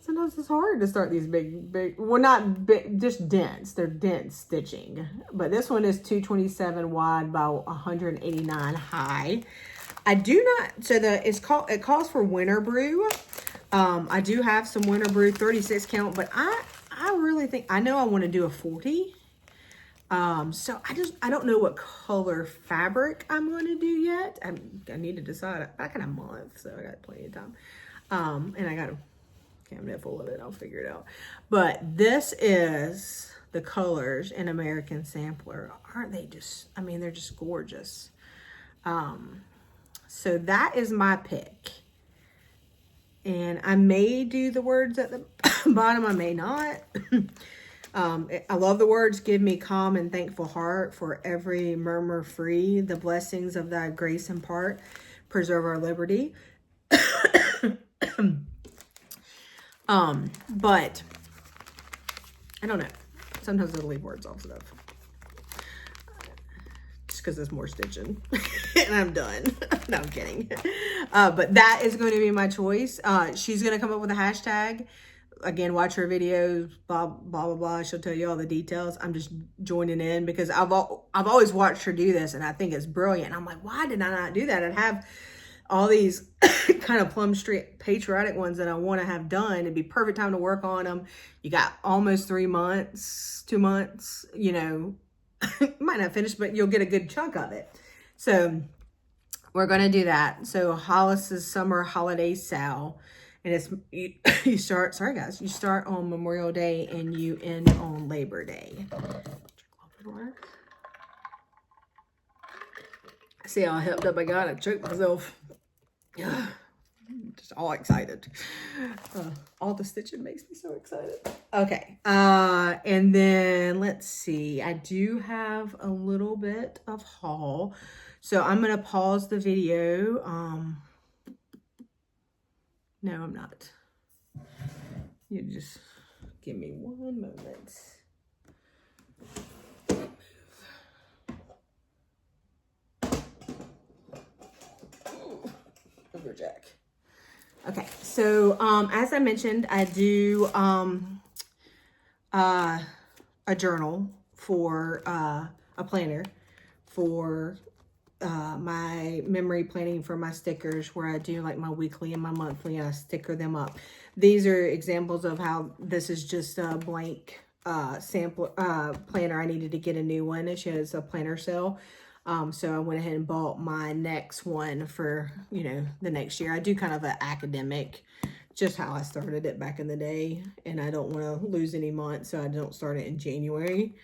sometimes it's hard to start these big, well, not big, just dense. They're dense stitching. But this one is 227 wide by 189 high. I do not, so it calls for Winter Brew. I do have some Winter Brew 36 count, but I really think, I know I want to do a 40. So I don't know what color fabric I'm going to do yet. I need to decide back in a month, so I got plenty of time. And I got a cabinet full of it. I'll figure it out. But this is the colors in American Sampler. Aren't they just, I mean, they're just gorgeous. So that is my pick. And I may do the words at the bottom. I may not. I love the words, give me calm and thankful heart, for every murmur free, the blessings of thy grace impart, preserve our liberty. But I don't know. Sometimes I'll leave words off stuff. Just because there's more stitching and I'm done. No, I'm kidding. But that is going to be my choice. She's going to come up with a hashtag. Again, watch her videos, blah, blah, blah, blah. She'll tell you all the details. I'm just joining in because I've always watched her do this and I think it's brilliant. And I'm like, why did I not do that? I'd have all these kind of Plum Street patriotic ones that I want to have done. It'd be perfect time to work on them. You got almost 3 months, 2 months, you know, might not finish, but you'll get a good chunk of it. So we're going to do that. So Hollis's Summer Holiday Sale. And it's, you start, sorry guys, you start on Memorial Day and you end on Labor Day. See how hipped up I got? I choked myself. Just all excited. All the stitching makes me so excited. Okay. And then let's see. I do have a little bit of haul. So I'm going to pause the video. No, I'm not. You just give me one moment. Jack. Okay, so as I mentioned, I do a journal for a planner for my memory planning for my stickers, where I do like my weekly and my monthly and I sticker them up. These are examples of how this is just a blank sample planner. I needed to get a new one. She has a planner sale. So I went ahead and bought my next one for, you know, the next year. I do kind of an academic, just how I started it back in the day. And I don't want to lose any months, so I don't start it in January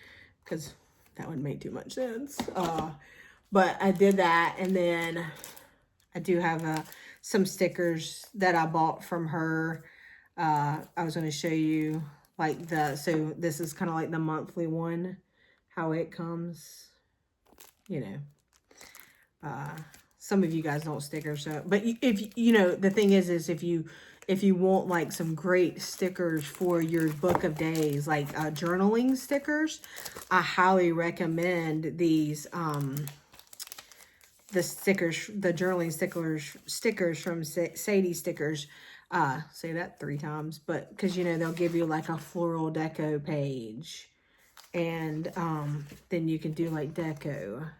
because that would make too much sense. But I did that, and then I do have some stickers that I bought from her. I was going to show you like so this is kind of like the monthly one, how it comes. You know, some of you guys don't stickers, so, but if you know, the thing is if you want like some great stickers for your book of days, like journaling stickers, I highly recommend these, the stickers, the journaling stickers from Sadie Stickers. Say that 3 times, but because, you know, they'll give you like a floral deco page, and then you can do like deco.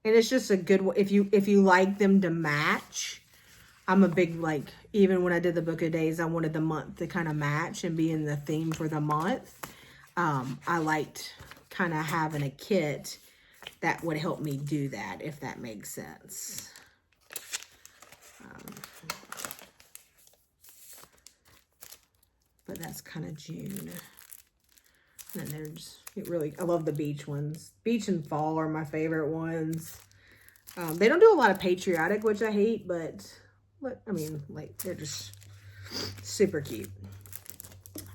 And it's just a good one. If you like them to match, I'm a big, like, even when I did the book of days, I wanted the month to kind of match and be in the theme for the month. I liked kind of having a kit that would help me do that, if that makes sense. But that's kind of June. And they're just I love the beach ones. Beach and fall are my favorite ones. They don't do a lot of patriotic, which I hate, but I mean, like, they're just super cute.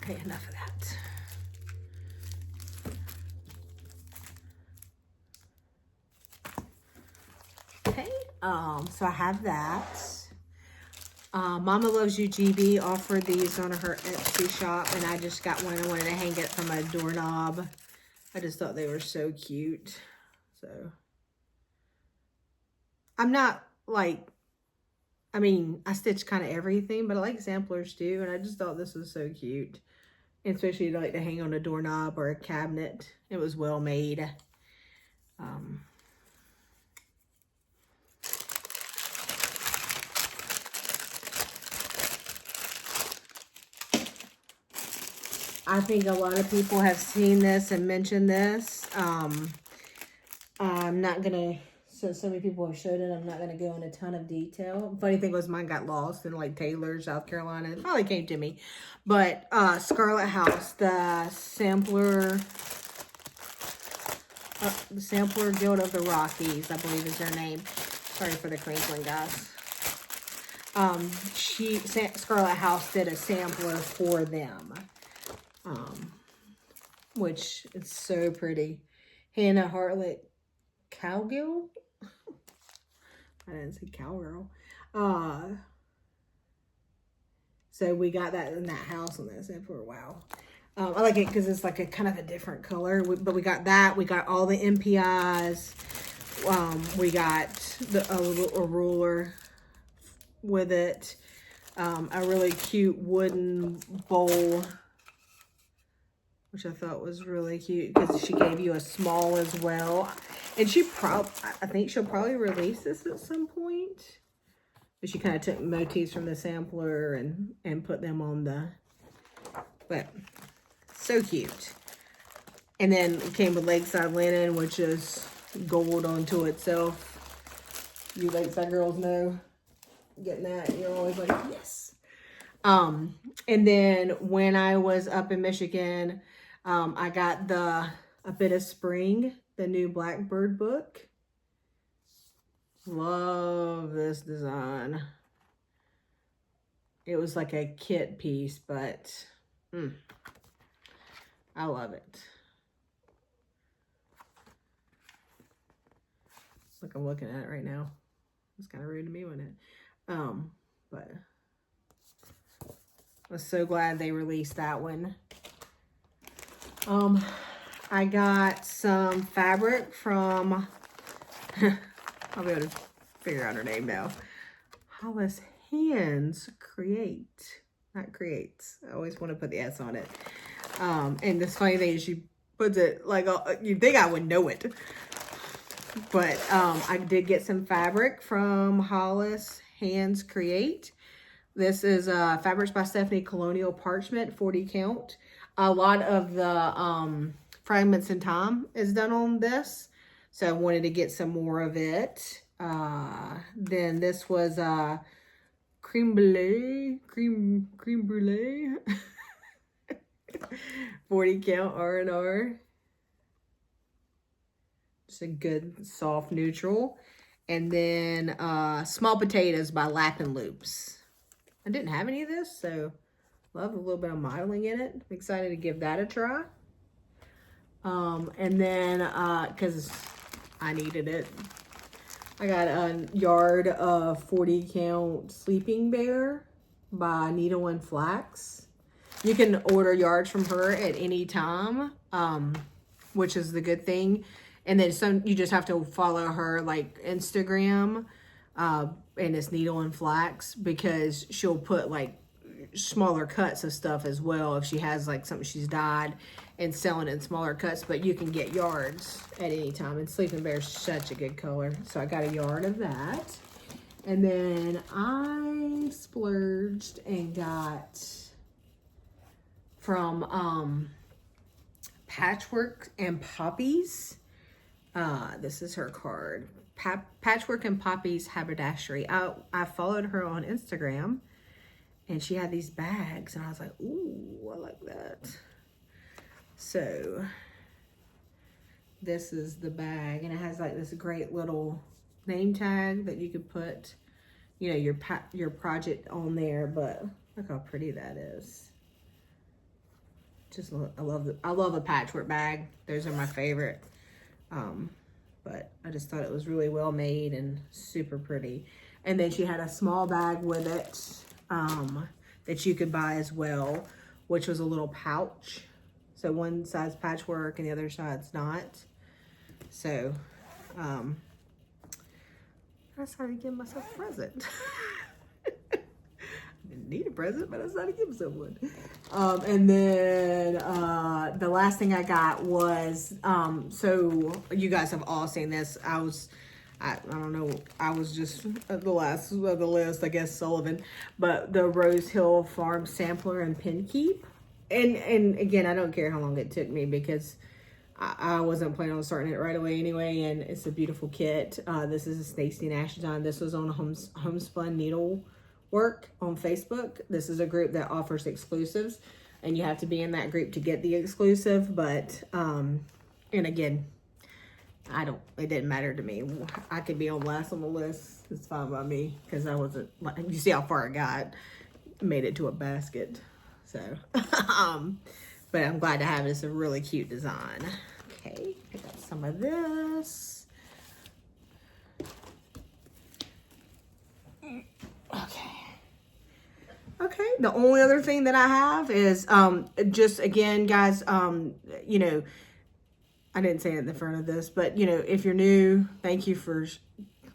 Okay, enough of that. Okay, so I have that. Mama Loves You GB offered these on her Etsy shop, and I just got one. I wanted to hang it from a doorknob. I just thought they were so cute. So, I'm not like, I mean, I stitch kind of everything, but I like samplers too, and I just thought this was so cute. Especially like to hang on a doorknob or a cabinet. It was well made. I think a lot of people have seen this and mentioned this. I'm not gonna, since so many people have showed it, I'm not gonna go into a ton of detail. Funny thing was mine got lost in like Taylor, South Carolina. It probably came to me. But Scarlet House, the Sampler Guild of the Rockies, I believe is their name. Sorry for the crinkling, guys. Scarlet House did a sampler for them. Which is so pretty. Hannah Hartlett Cowgill? I didn't say cowgirl. So we got that in that house on that sampler. Wow. I like it because it's like a kind of a different color. But we got that. We got all the MPIs. We got a ruler with it. A really cute wooden bowl, which I thought was really cute because she gave you a small as well. And I think she'll probably release this at some point. But she kind of took motifs from the sampler and put them on but so cute. And then it came with Lakeside Linen, which is gold onto itself. You Lakeside girls know getting that. You're always like, yes. And then when I was up in Michigan, I got A Bit of Spring, the new Blackbird book. Love this design. It was like a kit piece, but I love it. Like I'm looking at it right now. It's kind of rude to me, wasn't it? But I was so glad they released that one. I got some fabric from, I'll be able to figure out her name now. Hollis Hands Create. Not Creates. I always want to put the S on it. And this funny thing is she puts it like, you'd think I would know it. But I did get some fabric from Hollis Hands Create. This is Fabrics by Stephanie Colonial Parchment, 40 count. A lot of the Fragments in Time is done on this. So I wanted to get some more of it. Then this was creme brulee. 40 count R&R. Just a good soft neutral. And then Small Potatoes by Lappin' Loops. I didn't have any of this, so love a little bit of modeling in it. I'm excited to give that a try. And then, because I needed it, I got a yard of 40 count Sleeping Bear by Needle and Flax. You can order yards from her at any time, which is the good thing. And then you just have to follow her like Instagram, and it's Needle and Flax, because she'll put like smaller cuts of stuff as well if she has like something she's dyed and selling in smaller cuts. But you can get yards at any time, and Sleeping Bear is such a good color, so I got a yard of that. And then I splurged and got from Patchwork and Poppies. This is her card. Patchwork and Poppies Haberdashery. I followed her on Instagram, and she had these bags, and I was like, ooh, I like that. So this is the bag, and it has like this great little name tag that you could put, you know, your project on there. But look how pretty that is. Just I love a patchwork bag. Those are my favorite. But I just thought it was really well made and super pretty. And then she had a small bag with it that you could buy as well, which was a little pouch. So one side's patchwork and the other side's not. So I decided to give myself a present. I didn't need a present, but I decided to give someone. And then the last thing I got was, so you guys have all seen this. I don't know, I was just at the last of the list, I guess Sullivan, but the Rose Hill Farm Sampler and Pin Keep. And again, I don't care how long it took me because I wasn't planning on starting it right away anyway, and it's a beautiful kit. This is a Stacy Nash design. This was on Homespun Needlework on Facebook. This is a group that offers exclusives, and you have to be in that group to get the exclusive, but, and again, it didn't matter to me. I could be on last on the list. It's fine by me because I wasn't, you see how far I got, made it to a basket. So, but I'm glad to have it. It's a really cute design. Okay, pick up some of this. Okay, the only other thing that I have is, just again, guys, you know, I didn't say it in the front of this, but, you know, if you're new, thank you for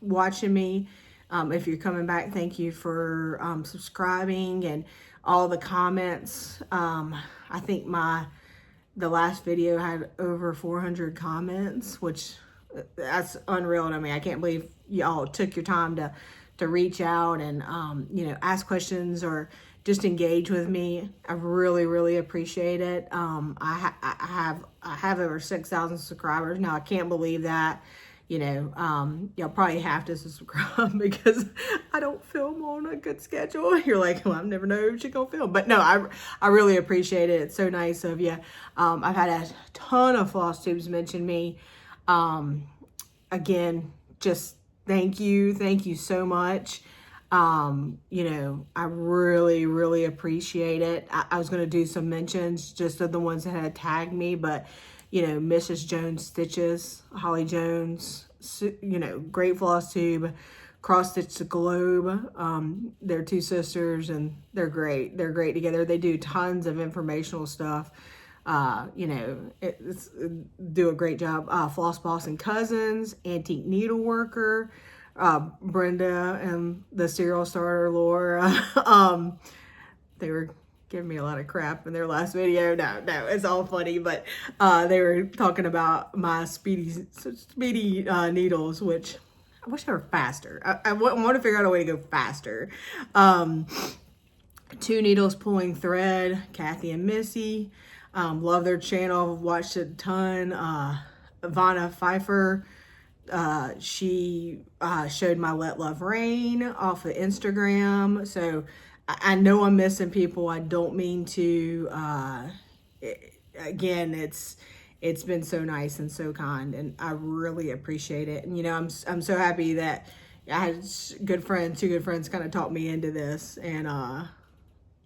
watching me. If you're coming back, thank you for subscribing and all the comments. I think the last video had over 400 comments, which that's unreal to me. I can't believe y'all took your time to reach out and, you know, ask questions or just engage with me. I really, really appreciate it. I have over 6,000 subscribers now. I can't believe that. You know, y'all probably have to subscribe because I don't film on a good schedule. You're like, well, I never know if she's gonna film. But no, I really appreciate it. It's so nice of you. I've had a ton of Flosstubes mention me. Again, just thank you so much. You know, I really, really appreciate it. I was going to do some mentions just of the ones that had tagged me, but, you know, Mrs. Jones Stitches, Holly Jones, you know, Great Flosstube, Cross Stitch the Globe. They're two sisters and they're great. They're great together. They do tons of informational stuff. You know, do a great job. Floss Boss and Cousins, Antique Needleworker, Brenda and the Serial Starter Laura. They were giving me a lot of crap in their last video. No, it's all funny, but they were talking about my speedy needles, which I wish they were faster. I want to figure out a way to go faster. 2 Needles Pulling Thread, Kathy and Missy. Love their channel, watched it a ton. Vanna Pfeiffer, she showed my Let Love Rain off of Instagram. So I know I'm missing people. I don't mean to. Again, it's been so nice and so kind, and I really appreciate it. And you know, I'm so happy that I had two good friends kind of talked me into this, and I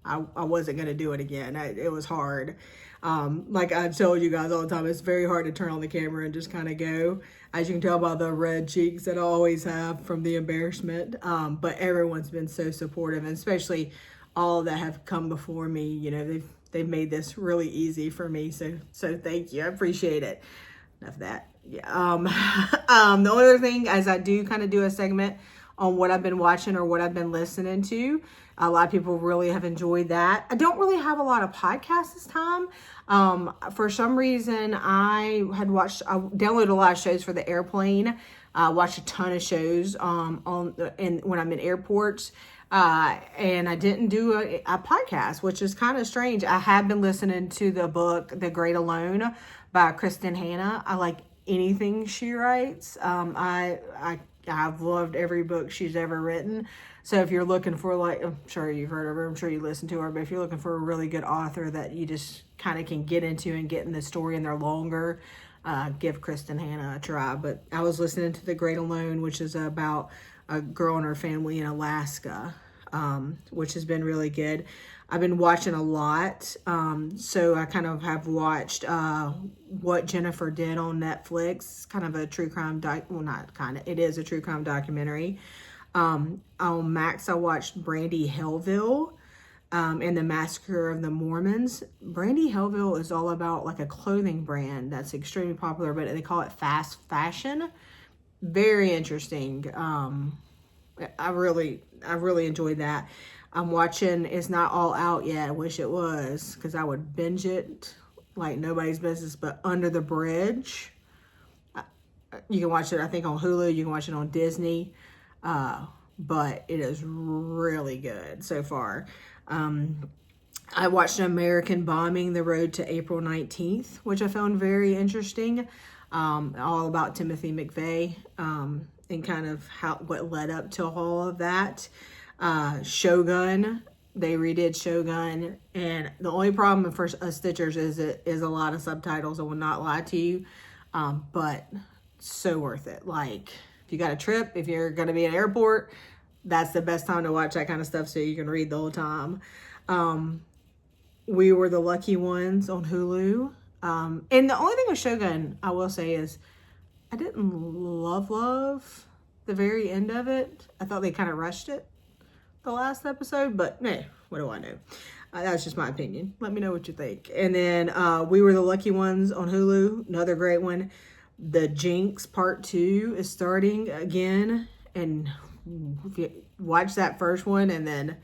wasn't gonna do it again. It was hard. Like I told you guys all the time, it's very hard to turn on the camera and just kind of go. As you can tell by the red cheeks that I always have from the embarrassment. But everyone's been so supportive, and especially all that have come before me. You know, they've made this really easy for me. So thank you. I appreciate it. Enough of that. Yeah. The only other thing is I do kind of do a segment on what I've been watching or what I've been listening to. A lot of people really have enjoyed that. I don't really have a lot of podcasts this time. For some reason, I downloaded a lot of shows for the airplane. Watched a ton of shows when I'm in airports. And I didn't do a podcast, which is kind of strange. I have been listening to the book, The Great Alone by Kristen Hanna. I like anything she writes. I've loved every book she's ever written. So if you're looking for, like, I'm sure you've heard of her, I'm sure you listen to her, but if you're looking for a really good author that you just kind of can get into and get in the story and they're longer, give Kristen Hanna a try. But I was listening to The Great Alone, which is about a girl and her family in Alaska, which has been really good. I've been watching a lot. So I kind of have watched What Jennifer Did on Netflix. It's kind of a true crime well, not kind of, it is a true crime documentary. On Max, I watched Brandy Hellville and the Massacre of the Mormons. Brandy Hellville is all about like a clothing brand that's extremely popular, but they call it fast fashion. Very interesting. I really enjoyed that. I'm watching, it's not all out yet. I wish it was, because I would binge it like nobody's business, but Under the Bridge. You can watch it, I think, on Hulu. You can watch it on Disney. But it is really good so far. I watched American Bombing, The Road to April 19th, which I found very interesting. All about Timothy McVeigh, and kind of what led up to all of that. Shogun, they redid Shogun, and the only problem for Stitchers is it is a lot of subtitles. I will not lie to you, but so worth it. Like, if you got a trip, if you're going to be at an airport, that's the best time to watch that kind of stuff so you can read the whole time. We Were the Lucky Ones on Hulu. And the only thing with Shogun, I will say, is I didn't love the very end of it. I thought they kind of rushed it, the last episode, but what do I know? That's just my opinion. Let me know what you think. And then We Were the Lucky Ones on Hulu, another great one. The Jinx Part 2 is starting again, and if you watch that first one, and then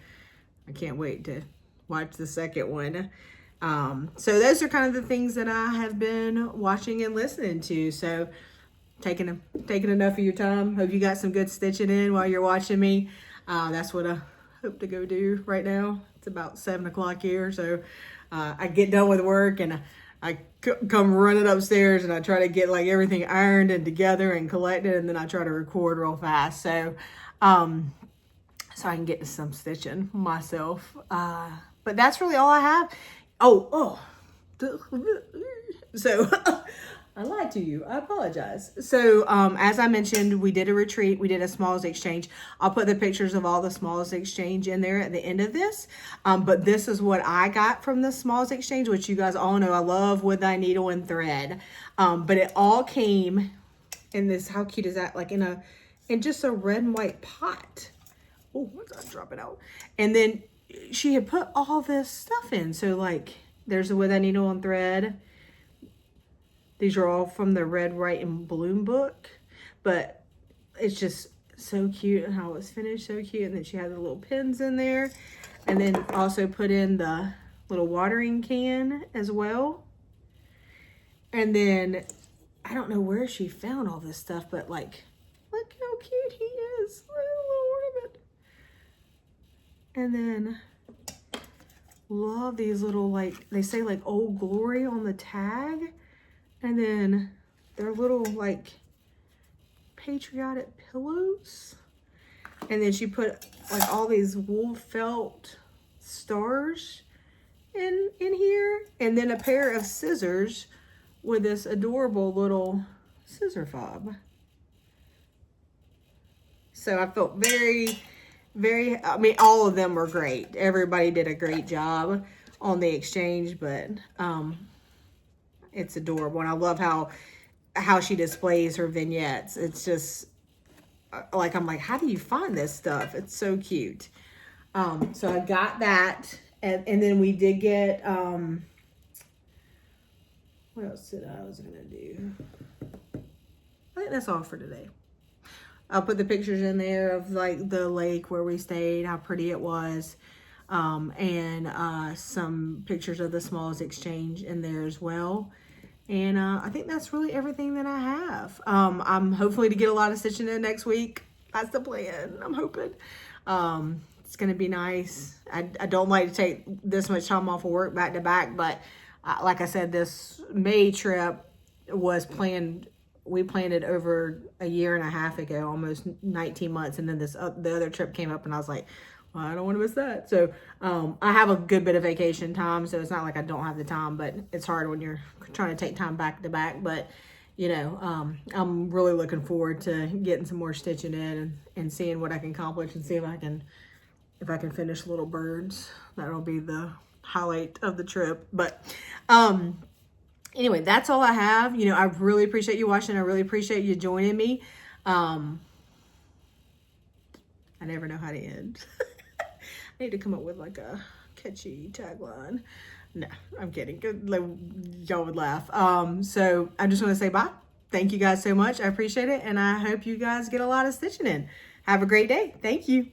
I can't wait to watch the second one. So those are kind of the things that I have been watching and listening to. So taking enough of your time. Hope you got some good stitching in while you're watching me. That's what I hope to go do right now. It's about 7 o'clock here, so I get done with work and I come running upstairs and I try to get like everything ironed and together and collected, and then I try to record real fast. So so I can get to some stitching myself. But that's really all I have. So I lied to you. I apologize. So as I mentioned, we did a retreat. We did a Smalls Exchange. I'll put the pictures of all the Smalls Exchange in there at the end of this. But this is what I got from the Smalls Exchange, which you guys all know I love with thy needle and thread. But it all came in this, how cute is that? Like in just a red and white pot. Oh, what's that dropping out? And then she had put all this stuff in. So like there's a with thy needle and thread. These are all from the Red, White, and Bloom book, but it's just so cute and how it was finished, so cute. And then she had the little pins in there, and then also put in the little watering can as well. And then I don't know where she found all this stuff, but like, look how cute he is, little ornament. And then love these little, like, they say like Old Glory on the tag. And then they're little like patriotic pillows. And then she put like all these wool felt stars in here. And then a pair of scissors with this adorable little scissor fob. So I felt very, I mean, all of them were great. Everybody did a great job on the exchange, but it's adorable. And I love how she displays her vignettes. It's just like, I'm like, how do you find this stuff? It's so cute. So I got that. And then we did get, what else did I was going to do? I think that's all for today. I'll put the pictures in there of like the lake where we stayed, how pretty it was. And some pictures of the Smalls Exchange in there as well. And I think that's really everything that I have. I'm hopefully to get a lot of stitching in next week. That's the plan. I'm hoping. It's going to be nice. I don't like to take this much time off of work back to back, but like I said, this May trip was planned we planned it over a year and a half ago, almost 19 months. And then the other trip came up and I was like, well, I don't want to miss that. So I have a good bit of vacation time. So it's not like I don't have the time, but it's hard when you're trying to take time back to back. But, you know, I'm really looking forward to getting some more stitching in and seeing what I can accomplish and see if I can finish Little Birds. That'll be the highlight of the trip. But anyway, that's all I have. You know, I really appreciate you watching. I really appreciate you joining me. I never know how to end. I need to come up with like a catchy tagline. No, I'm kidding. Like, y'all would laugh. So I just want to say bye. Thank you guys so much. I appreciate it. And I hope you guys get a lot of stitching in. Have a great day. Thank you.